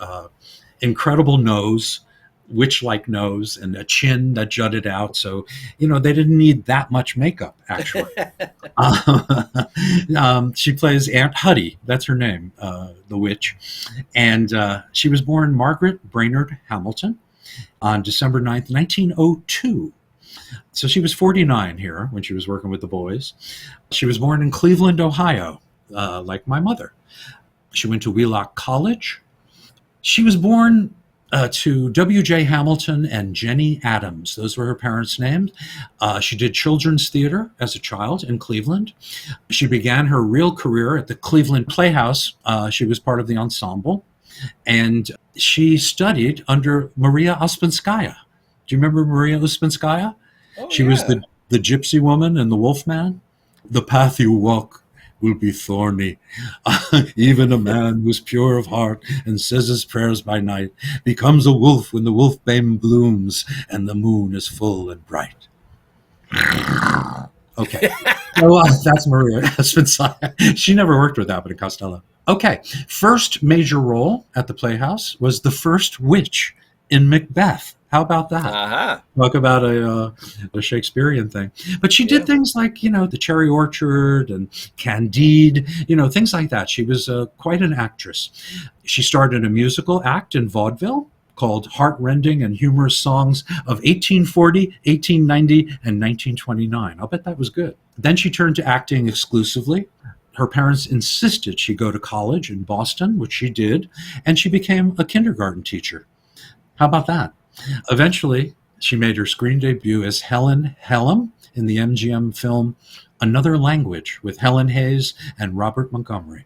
incredible nose, witch-like nose, and a chin that jutted out. So, they didn't need that much makeup, actually. She plays Aunt Huddy. That's her name, the witch. And she was born Margaret Brainerd Hamilton on December 9th, 1902. So she was 49 here when she was working with the boys. She was born in Cleveland, Ohio, like my mother. She went to Wheelock College. She was born to W.J. Hamilton and Jenny Adams. Those were her parents' names. She did children's theater as a child in Cleveland. She began her real career at the Cleveland Playhouse. She was part of the ensemble. And she studied under Maria Ospinskaya. Do you remember Maria Ospinskaya? She was the gypsy woman in The Wolfman. The path you walk will be thorny. Even a man who's pure of heart and says his prayers by night becomes a wolf when the wolfbane blooms and the moon is full and bright. Okay. So that's Maria Ospinskaya. She never worked with Abbott and Costello. Okay. First major role at the Playhouse was the first witch in Macbeth. How about that?
Uh-huh.
Talk about a Shakespearean thing. But she did things like, The Cherry Orchard and Candide, things like that. She was quite an actress. She starred in a musical act in vaudeville called Heartrending and Humorous Songs of 1840, 1890, and 1929. I'll bet that was good. Then she turned to acting exclusively. Her parents insisted she go to college in Boston, which she did, and she became a kindergarten teacher. How about that? Eventually, she made her screen debut as Helen Hellam in the MGM film Another Language with Helen Hayes and Robert Montgomery.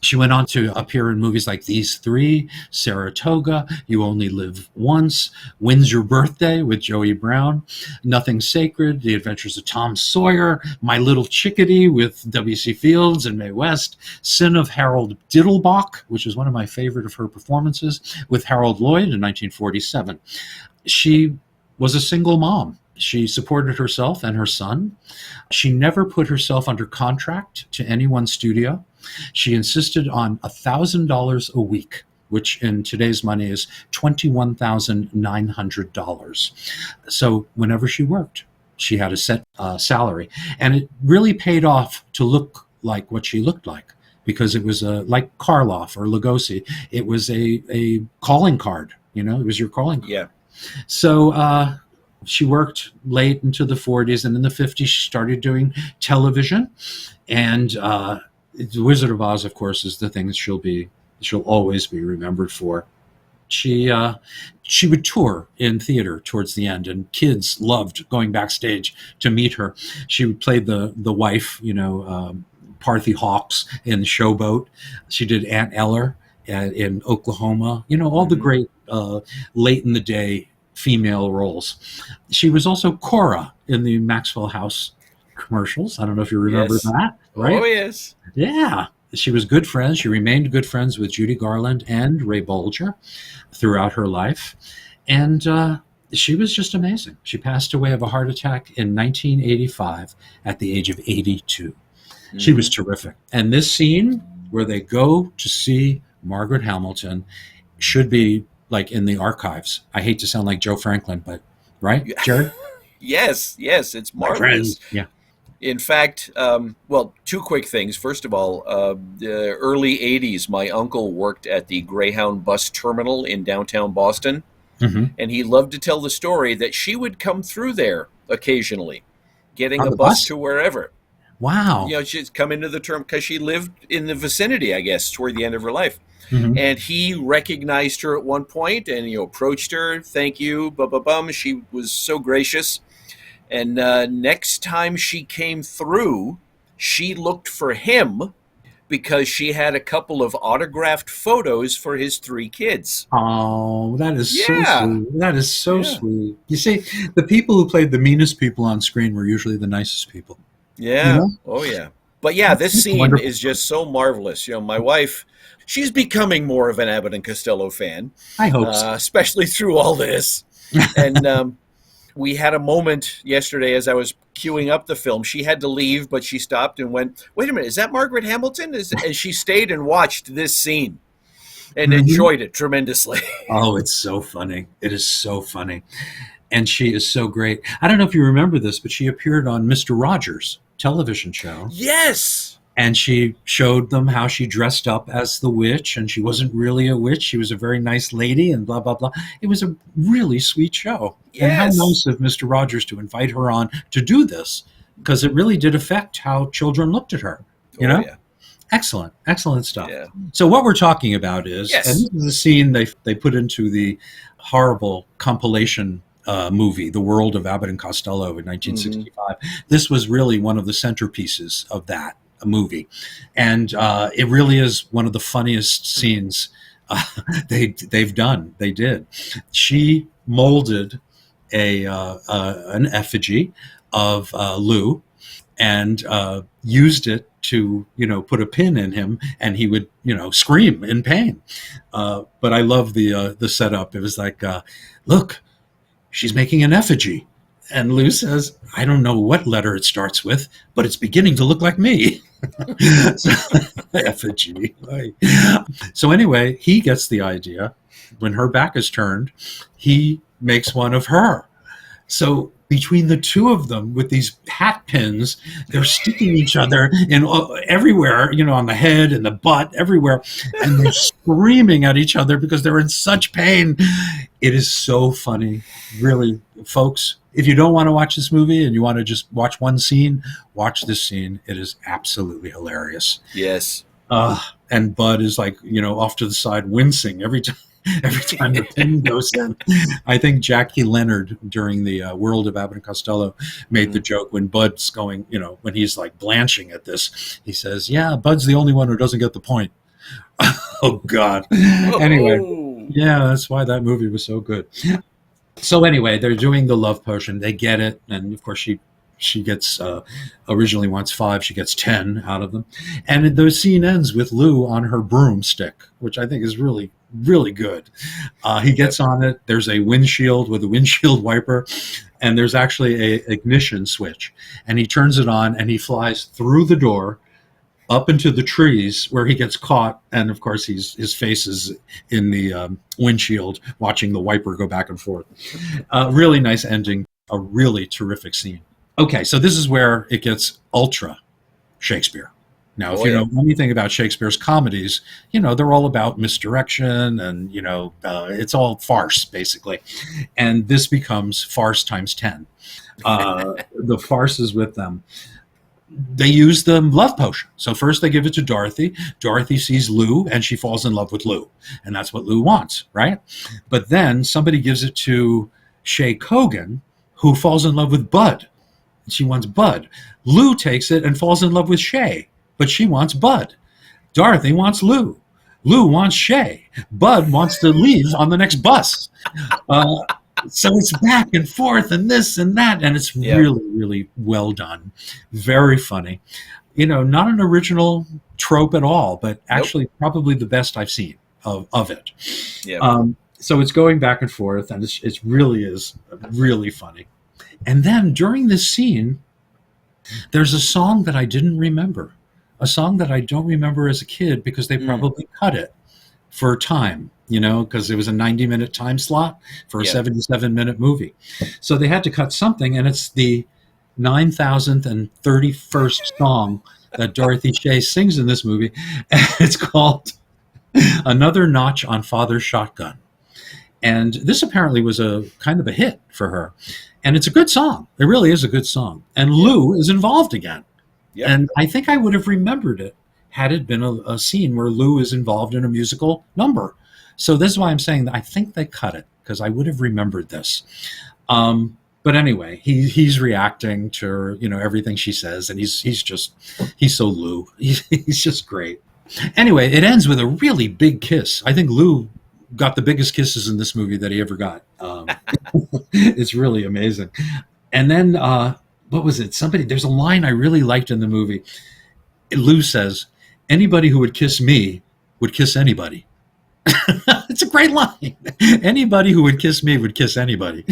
She went on to appear in movies like These Three, Saratoga, You Only Live Once, When's Your Birthday with Joey Brown, Nothing Sacred, The Adventures of Tom Sawyer, My Little Chickadee with W.C. Fields and Mae West, Sin of Harold Diddlebach, which is one of my favorite of her performances, with Harold Lloyd in 1947. She was a single mom. She supported herself and her son. She never put herself under contract to any one studio. She insisted on $1,000 a week, which in today's money is $21,900. So whenever she worked, she had a set salary. And it really paid off to look like what she looked like, because it was like Karloff or Lugosi. It was a calling card, it was your calling card.
Yeah.
So she worked late into the 40s, and in the 50s, she started doing television. And The Wizard of Oz, of course, is the thing that she'll always be remembered for. She would tour in theater towards the end, and kids loved going backstage to meet her. She played the wife, Parthy Hawks in Showboat. She did Aunt Eller in Oklahoma. All the great late in the day female roles. She was also Cora in the Maxwell House commercials. I don't know if you remember that, right?
Oh, yes.
Yeah. She was good friends. She remained good friends with Judy Garland and Ray Bolger throughout her life. And she was just amazing. She passed away of a heart attack in 1985 at the age of 82. Mm-hmm. She was terrific. And this scene where they go to see Margaret Hamilton should be like in the archives. I hate to sound like Joe Franklin, but right, Jared?
Yes, it's marvelous.
Yeah.
In fact, well, two quick things. First of all, the early 80s, my uncle worked at the Greyhound bus terminal in downtown Boston, and he loved to tell the story that she would come through there occasionally, getting
On
a
the
bus
bus?
to wherever.
Wow.
You know, she'd come into the term because she lived in the vicinity, I guess, toward the end of her life.
Mhm.
And he recognized her at one point and, approached her. Thank you, bum. She was so gracious. And next time she came through, she looked for him because she had a couple of autographed photos for his 3 kids.
Oh, that is so
Yeah.
sweet. That is so
Yeah.
sweet. You see, the people who played the meanest people on screen were usually the nicest people.
Yeah.
You know?
Oh, yeah. But yeah, this
That's
scene
wonderful.
is just so marvelous. My wife, she's becoming more of an Abbott and Costello fan,
I hope so.
especially through all this. And we had a moment yesterday as I was queuing up the film. She had to leave, but she stopped and went, "Wait a minute, is that Margaret Hamilton?" And she stayed and watched this scene and
Mhm.
enjoyed it tremendously.
Oh, it's so funny. It is so funny. And she is so great. I don't know if you remember this, but she appeared on Mr. Rogers' television show.
Yes.
And she showed them how she dressed up as the witch, and she wasn't really a witch. She was a very nice lady, and blah, blah, blah. It was a really sweet show. And how
Yes.
nice of Mr. Rogers to invite her on to do this, because it really did affect how children looked at her. You know?
Yeah.
Excellent, excellent stuff.
Yeah.
So what we're talking about is,
Yes.
and this is a scene they put into the horrible compilation movie, The World of Abbott and Costello in 1965. This was really one of the centerpieces of that movie. And it really is one of the funniest scenes they've done. They did. She molded an effigy of Lou and used it to, put a pin in him, and he would, scream in pain. But I love the setup. It was like, look, she's making an effigy. And Lou says, I don't know what letter it starts with, but it's beginning to look like me. Effigy. So anyway, he gets the idea. When her back is turned, he makes one of her. So between the two of them with these hat pins, they're sticking each other in everywhere, on the head and the butt, everywhere. And they're screaming at each other because they're in such pain. It is so funny. Really, folks, if you don't want to watch this movie and you want to just watch one scene, watch this scene. It is absolutely hilarious.
Yes.
And Bud is like, off to the side wincing every time the pin goes in. I think Jackie Leonard during the World of Abbott and Costello made the joke when Bud's going, when he's like blanching at this, he says, yeah, Bud's the only one who doesn't get the point. Oh, God. Anyway, yeah, that's why that movie was so good. So anyway, they're doing the love potion. They get it. And of course, she gets, originally wants 5, she gets 10 out of them. And the scene ends with Lou on her broomstick, which I think is really, really good. He gets on it. There's a windshield with a windshield wiper, and there's actually a ignition switch. And he turns it on, and he flies through the door up into the trees where he gets caught. And of course, his face is in the windshield, watching the wiper go back and forth. Really nice ending. A really terrific scene. Okay, so this is where it gets ultra Shakespeare. Now, if you know anything about Shakespeare's comedies, they're all about misdirection and, it's all farce, basically. And this becomes farce times 10. The farce is with them. They use the love potion. So first they give it to Dorothy. Dorothy sees Lou, and she falls in love with Lou. And that's what Lou wants, right? But then somebody gives it to Shay Cogan, who falls in love with Bud. She wants Bud. Lou takes it and falls in love with Shay, but she wants Bud. Dorothy wants Lou. Lou wants Shay. Bud wants to leave on the next bus. So it's back and forth and this and that, and it's really, really well done. Very funny. Not an original trope at all, but actually probably the best I've seen of it. Yeah. So it's going back and forth, and it really is really funny. And then during this scene, there's a song that I didn't remember, a song that I don't remember as a kid because they probably cut it for time, because it was a 90-minute time slot for a 77-minute movie. So they had to cut something, and it's the 9,031st song that Dorothy Shay sings in this movie. And it's called Another Notch on Father's Shotgun. And this apparently was a kind of a hit for her. And it's a good song. It really is a good song. And Lou is involved again.
Yep.
And I think I would have remembered it had it been a scene where Lou is involved in a musical number. So this is why I'm saying that I think they cut it, because I would have remembered this. But anyway, he's reacting to everything she says, and he's so Lou. He's just great. Anyway, it ends with a really big kiss. I think Lou got the biggest kisses in this movie that he ever got. It's really amazing. And then what was it? There's a line I really liked in the movie. Lou says, "Anybody who would kiss me would kiss anybody." It's a great line. Anybody who would kiss me would kiss anybody.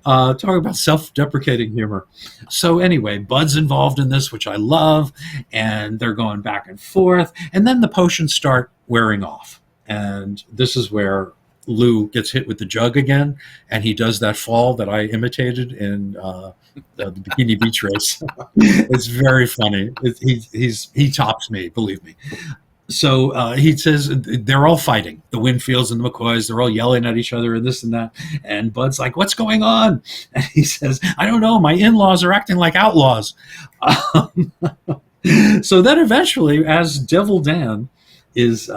Talk about self-deprecating humor. So anyway, Bud's involved in this, which I love, and they're going back and forth. And then the potions start wearing off. And this is where Lou gets hit with the jug again, and he does that fall that I imitated in the Bikini Beach race. It's very funny. He tops me, believe me. So he says they're all fighting. The Winfields and the McCoys, they're all yelling at each other and this and that. And Bud's like, "What's going on?" And he says, "I don't know. My in-laws are acting like outlaws." So then eventually, as Devil Dan is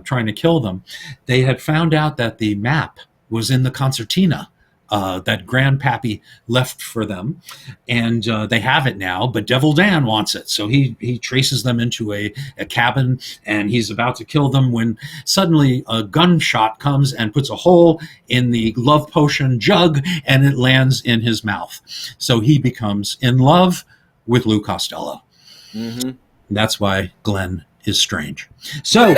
trying to kill them, they had found out that the map was in the concertina that Grandpappy left for them, and they have it now, but Devil Dan wants it. So he traces them into a cabin, and he's about to kill them when suddenly a gunshot comes and puts a hole in the love potion jug, and it lands in his mouth. So he becomes in love with Lou Costello. Mm-hmm. That's why Glenn is strange. So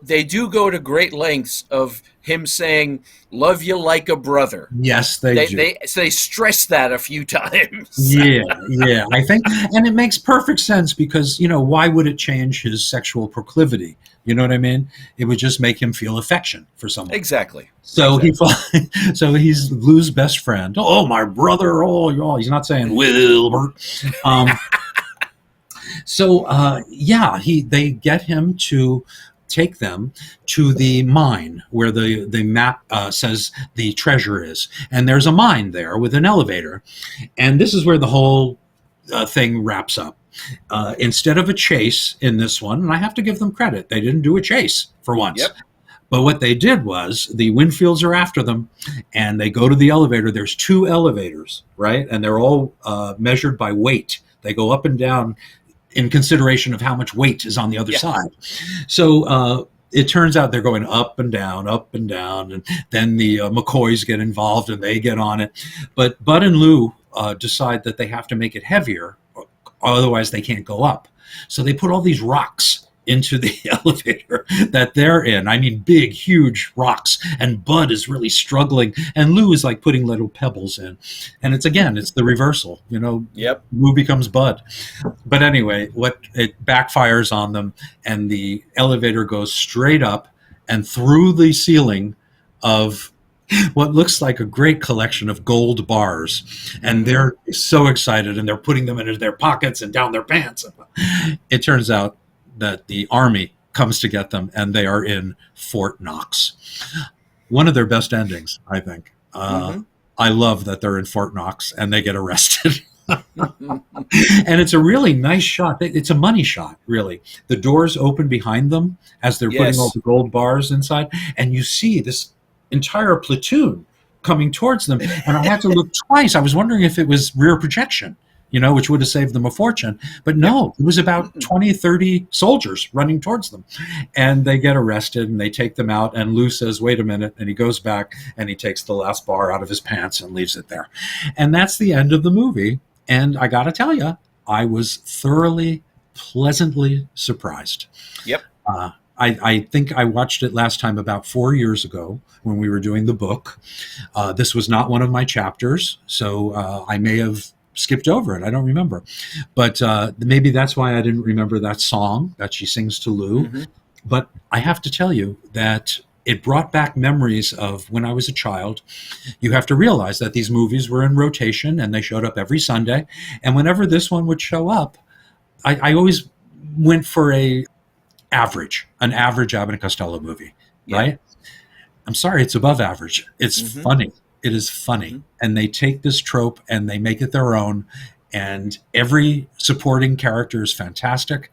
they do go to great lengths of him saying, "Love you like a brother."
Yes, they do.
They stress that a few times.
Yeah, I think, and it makes perfect sense because, why would it change his sexual proclivity? You know what I mean? It would just make him feel affection for someone.
Exactly.
So he's Lou's best friend. "Oh, my brother. Oh, he's not saying Wilbert." They get him to take them to the mine where the map says the treasure is. And there's a mine there with an elevator. And this is where the whole thing wraps up. Instead of a chase in this one, and I have to give them credit, they didn't do a chase for once.
Yep.
But what they did was the Winfields are after them, and they go to the elevator. There's 2 elevators, right? And they're all measured by weight. They go up and down in consideration of how much weight is on the other side. So it turns out they're going up and down, and then the McCoys get involved and they get on it. But Bud and Lou decide that they have to make it heavier, otherwise they can't go up. So they put all these rocks into the elevator that they're in. I mean, big, huge rocks. And Bud is really struggling. And Lou is like putting little pebbles in. And it's the reversal,
Yep.
Lou becomes Bud. But anyway, it backfires on them, and the elevator goes straight up and through the ceiling of what looks like a great collection of gold bars. And they're so excited, and they're putting them into their pockets and down their pants. It turns out that the army comes to get them, and they are in Fort Knox. One of their best endings, I think. I love that they're in Fort Knox and they get arrested. And it's a really nice shot. It's a money shot, really. The doors open behind them as they're putting all the gold bars inside, and you see this entire platoon coming towards them. And I had to look twice. I was wondering if it was rear projection, which would have saved them a fortune. But no, it was about 20, 30 soldiers running towards them. And they get arrested, and they take them out. And Lou says, "Wait a minute." And he goes back, and he takes the last bar out of his pants and leaves it there. And that's the end of the movie. And I got to tell you, I was thoroughly, pleasantly surprised.
Yep.
I think I watched it last time about 4 years ago when we were doing the book. This was not one of my chapters, so I may have skipped over it. I don't remember. But maybe that's why I didn't remember that song that she sings to Lou. But I have to tell you that it brought back memories of when I was a child. You have to realize that these movies were in rotation and they showed up every Sunday. And whenever this one would show up, I always went for an average Abbott and Costello movie, right? I'm sorry, it's above average. It's funny. It is funny. And they take this trope and they make it their own. And every supporting character is fantastic.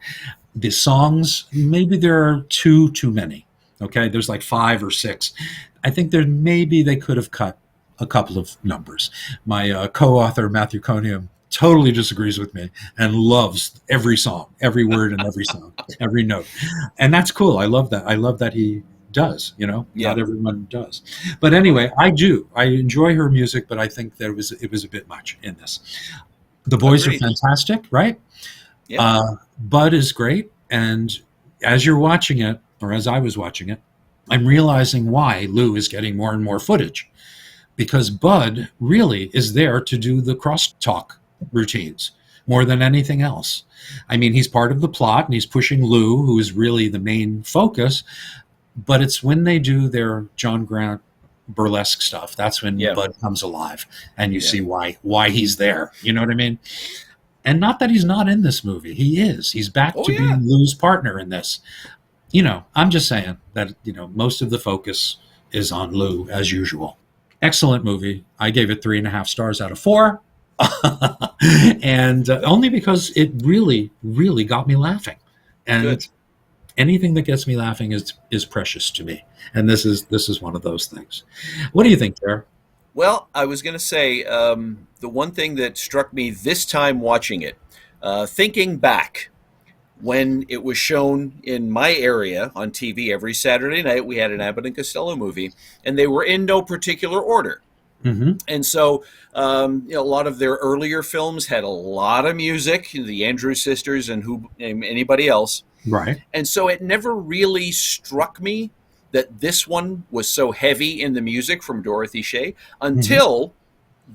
The songs, maybe there are too many. Okay, there's like 5 or 6. I think they could have cut a couple of numbers. My co-author, Matthew Conium, totally disagrees with me and loves every song, every word and every song, every note. And that's cool. I love that. I love that he does, not everyone does. But anyway, I do. I enjoy her music, but I think that it was a bit much in this. The boys are fantastic, right? Yeah. Bud is great. And as you're watching it, or as I was watching it, I'm realizing why Lou is getting more and more footage. Because Bud really is there to do the crosstalk routines more than anything else. I mean, he's part of the plot and he's pushing Lou, who is really the main focus, but it's when they do their John Grant burlesque stuff, that's when Bud comes alive and you see why he's there. You know what I mean? And not that he's not in this movie. He is. He's back to being Lou's partner in this. I'm just saying that, most of the focus is on Lou as usual. Excellent movie. I gave it 3.5 stars out of 4. And only because it really, really got me laughing. And anything that gets me laughing is precious to me. And this is one of those things. What do you think, Jer?
Well, I was going to say the one thing that struck me this time watching it, thinking back when it was shown in my area on TV every Saturday night, we had an Abbott and Costello movie, and they were in no particular order. And so a lot of their earlier films had a lot of music, the Andrews Sisters and anybody else.
Right.
And so it never really struck me that this one was so heavy in the music from Dorothy Shay until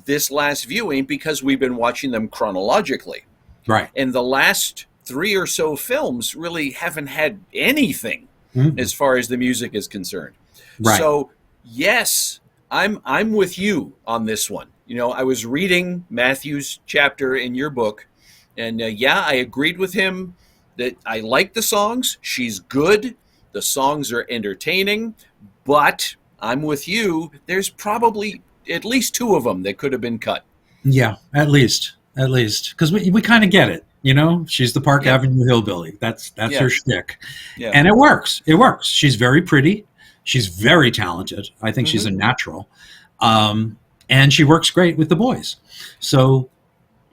this last viewing, because we've been watching them chronologically.
Right.
And the last 3 or so films really haven't had anything as far as the music is concerned.
Right.
So, yes, I'm with you on this one. I was reading Matthew's chapter in your book, and I agreed with him that I like the songs. She's good. The songs are entertaining, but I'm with you. There's probably at least 2 of them that could have been cut.
Yeah, at least, because we kind of get it. She's the Park Avenue hillbilly. That's her shtick, and it works. She's very pretty. She's very talented. I think she's a natural, and she works great with the boys. So,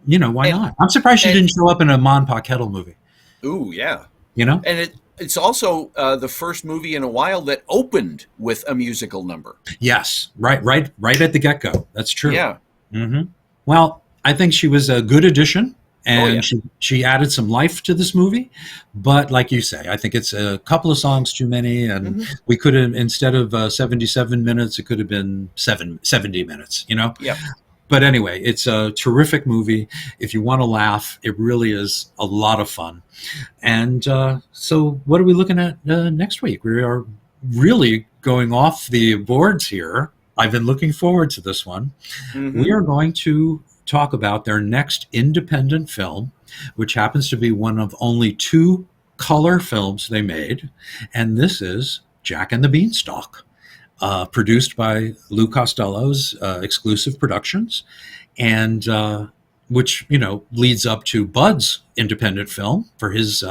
why not? I'm surprised she didn't show up in a Mon Pa Kettle movie.
Ooh, yeah.
And
it's also the first movie in a while that opened with a musical number.
Yes, right at the get-go. That's true.
Yeah.
Well, I think she was a good addition, and she added some life to this movie. But like you say, I think it's a couple of songs too many, and we could have, instead of 77 minutes, it could have been 70 minutes,
Yeah.
But anyway, it's a terrific movie. If you want to laugh, it really is a lot of fun. And so what are we looking at next week? We are really going off the boards here. I've been looking forward to this one. We are going to talk about their next independent film, which happens to be one of only 2 color films they made. And this is Jack and the Beanstalk. Produced by Lou Costello's Exclusive Productions, and which leads up to Bud's independent film for his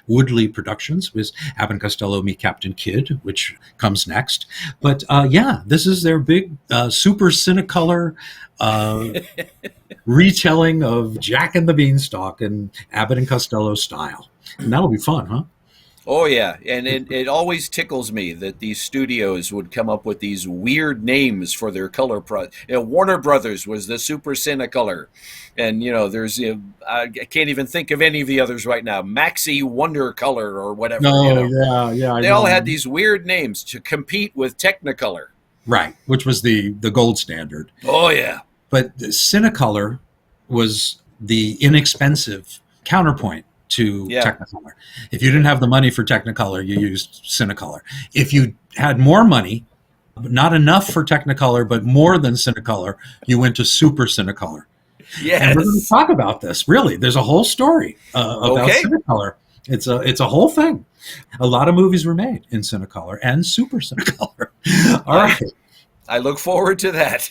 Woodley Productions, with Abbott and Costello Meet Captain Kidd, which comes next. But this is their big super Cinecolor retelling of Jack and the Beanstalk in Abbott and Costello style, and that'll be fun, huh?
Oh, yeah. And it always tickles me that these studios would come up with these weird names for their color. Warner Brothers was the Super Cinecolor. And, there's, I can't even think of any of the others right now. Maxi Wonder Color or whatever.
Yeah.
They all had these weird names to compete with Technicolor.
Right, which was the gold standard.
Oh, yeah.
But Cinecolor was the inexpensive counterpoint to Technicolor. If you didn't have the money for Technicolor, you used Cinecolor. If you had more money, not enough for Technicolor, but more than Cinecolor, you went to Super Cinecolor.
Yes.
And we're going to talk about this. Really, there's a whole story about Cinecolor. It's a whole thing. A lot of movies were made in Cinecolor and Super Cinecolor. All right.
I look forward to that.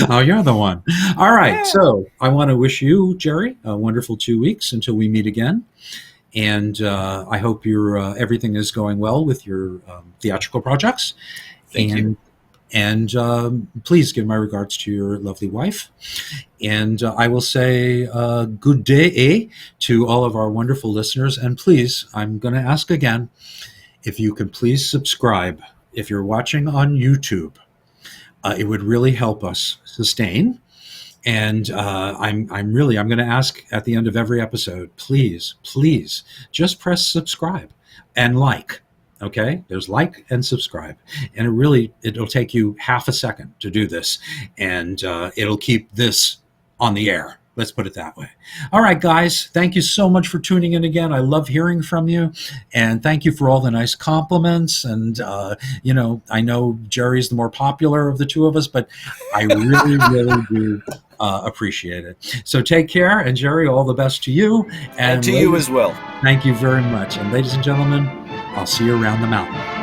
Oh, you're the one. All right. Yeah. So I want to wish you, Jerry, a wonderful 2 weeks until we meet again. And I hope your everything is going well with your theatrical projects.
Thank you.
And please give my regards to your lovely wife. And I will say good day to all of our wonderful listeners. And please, I'm going to ask again, if you can please subscribe. If you're watching on YouTube, it would really help us sustain. And I'm going to ask at the end of every episode, please just press subscribe and like. Okay, there's like and subscribe, and it'll take you half a second to do this, and it'll keep this on the air. Let's put it that way. All right, guys, thank you so much for tuning in again. I love hearing from you, and thank you for all the nice compliments. And I know Jerry's the more popular of the two of us, but I really, really do appreciate it. So take care, and Jerry, all the best to you,
and to you as well.
Thank you very much, and ladies and gentlemen, I'll see you around the mountain.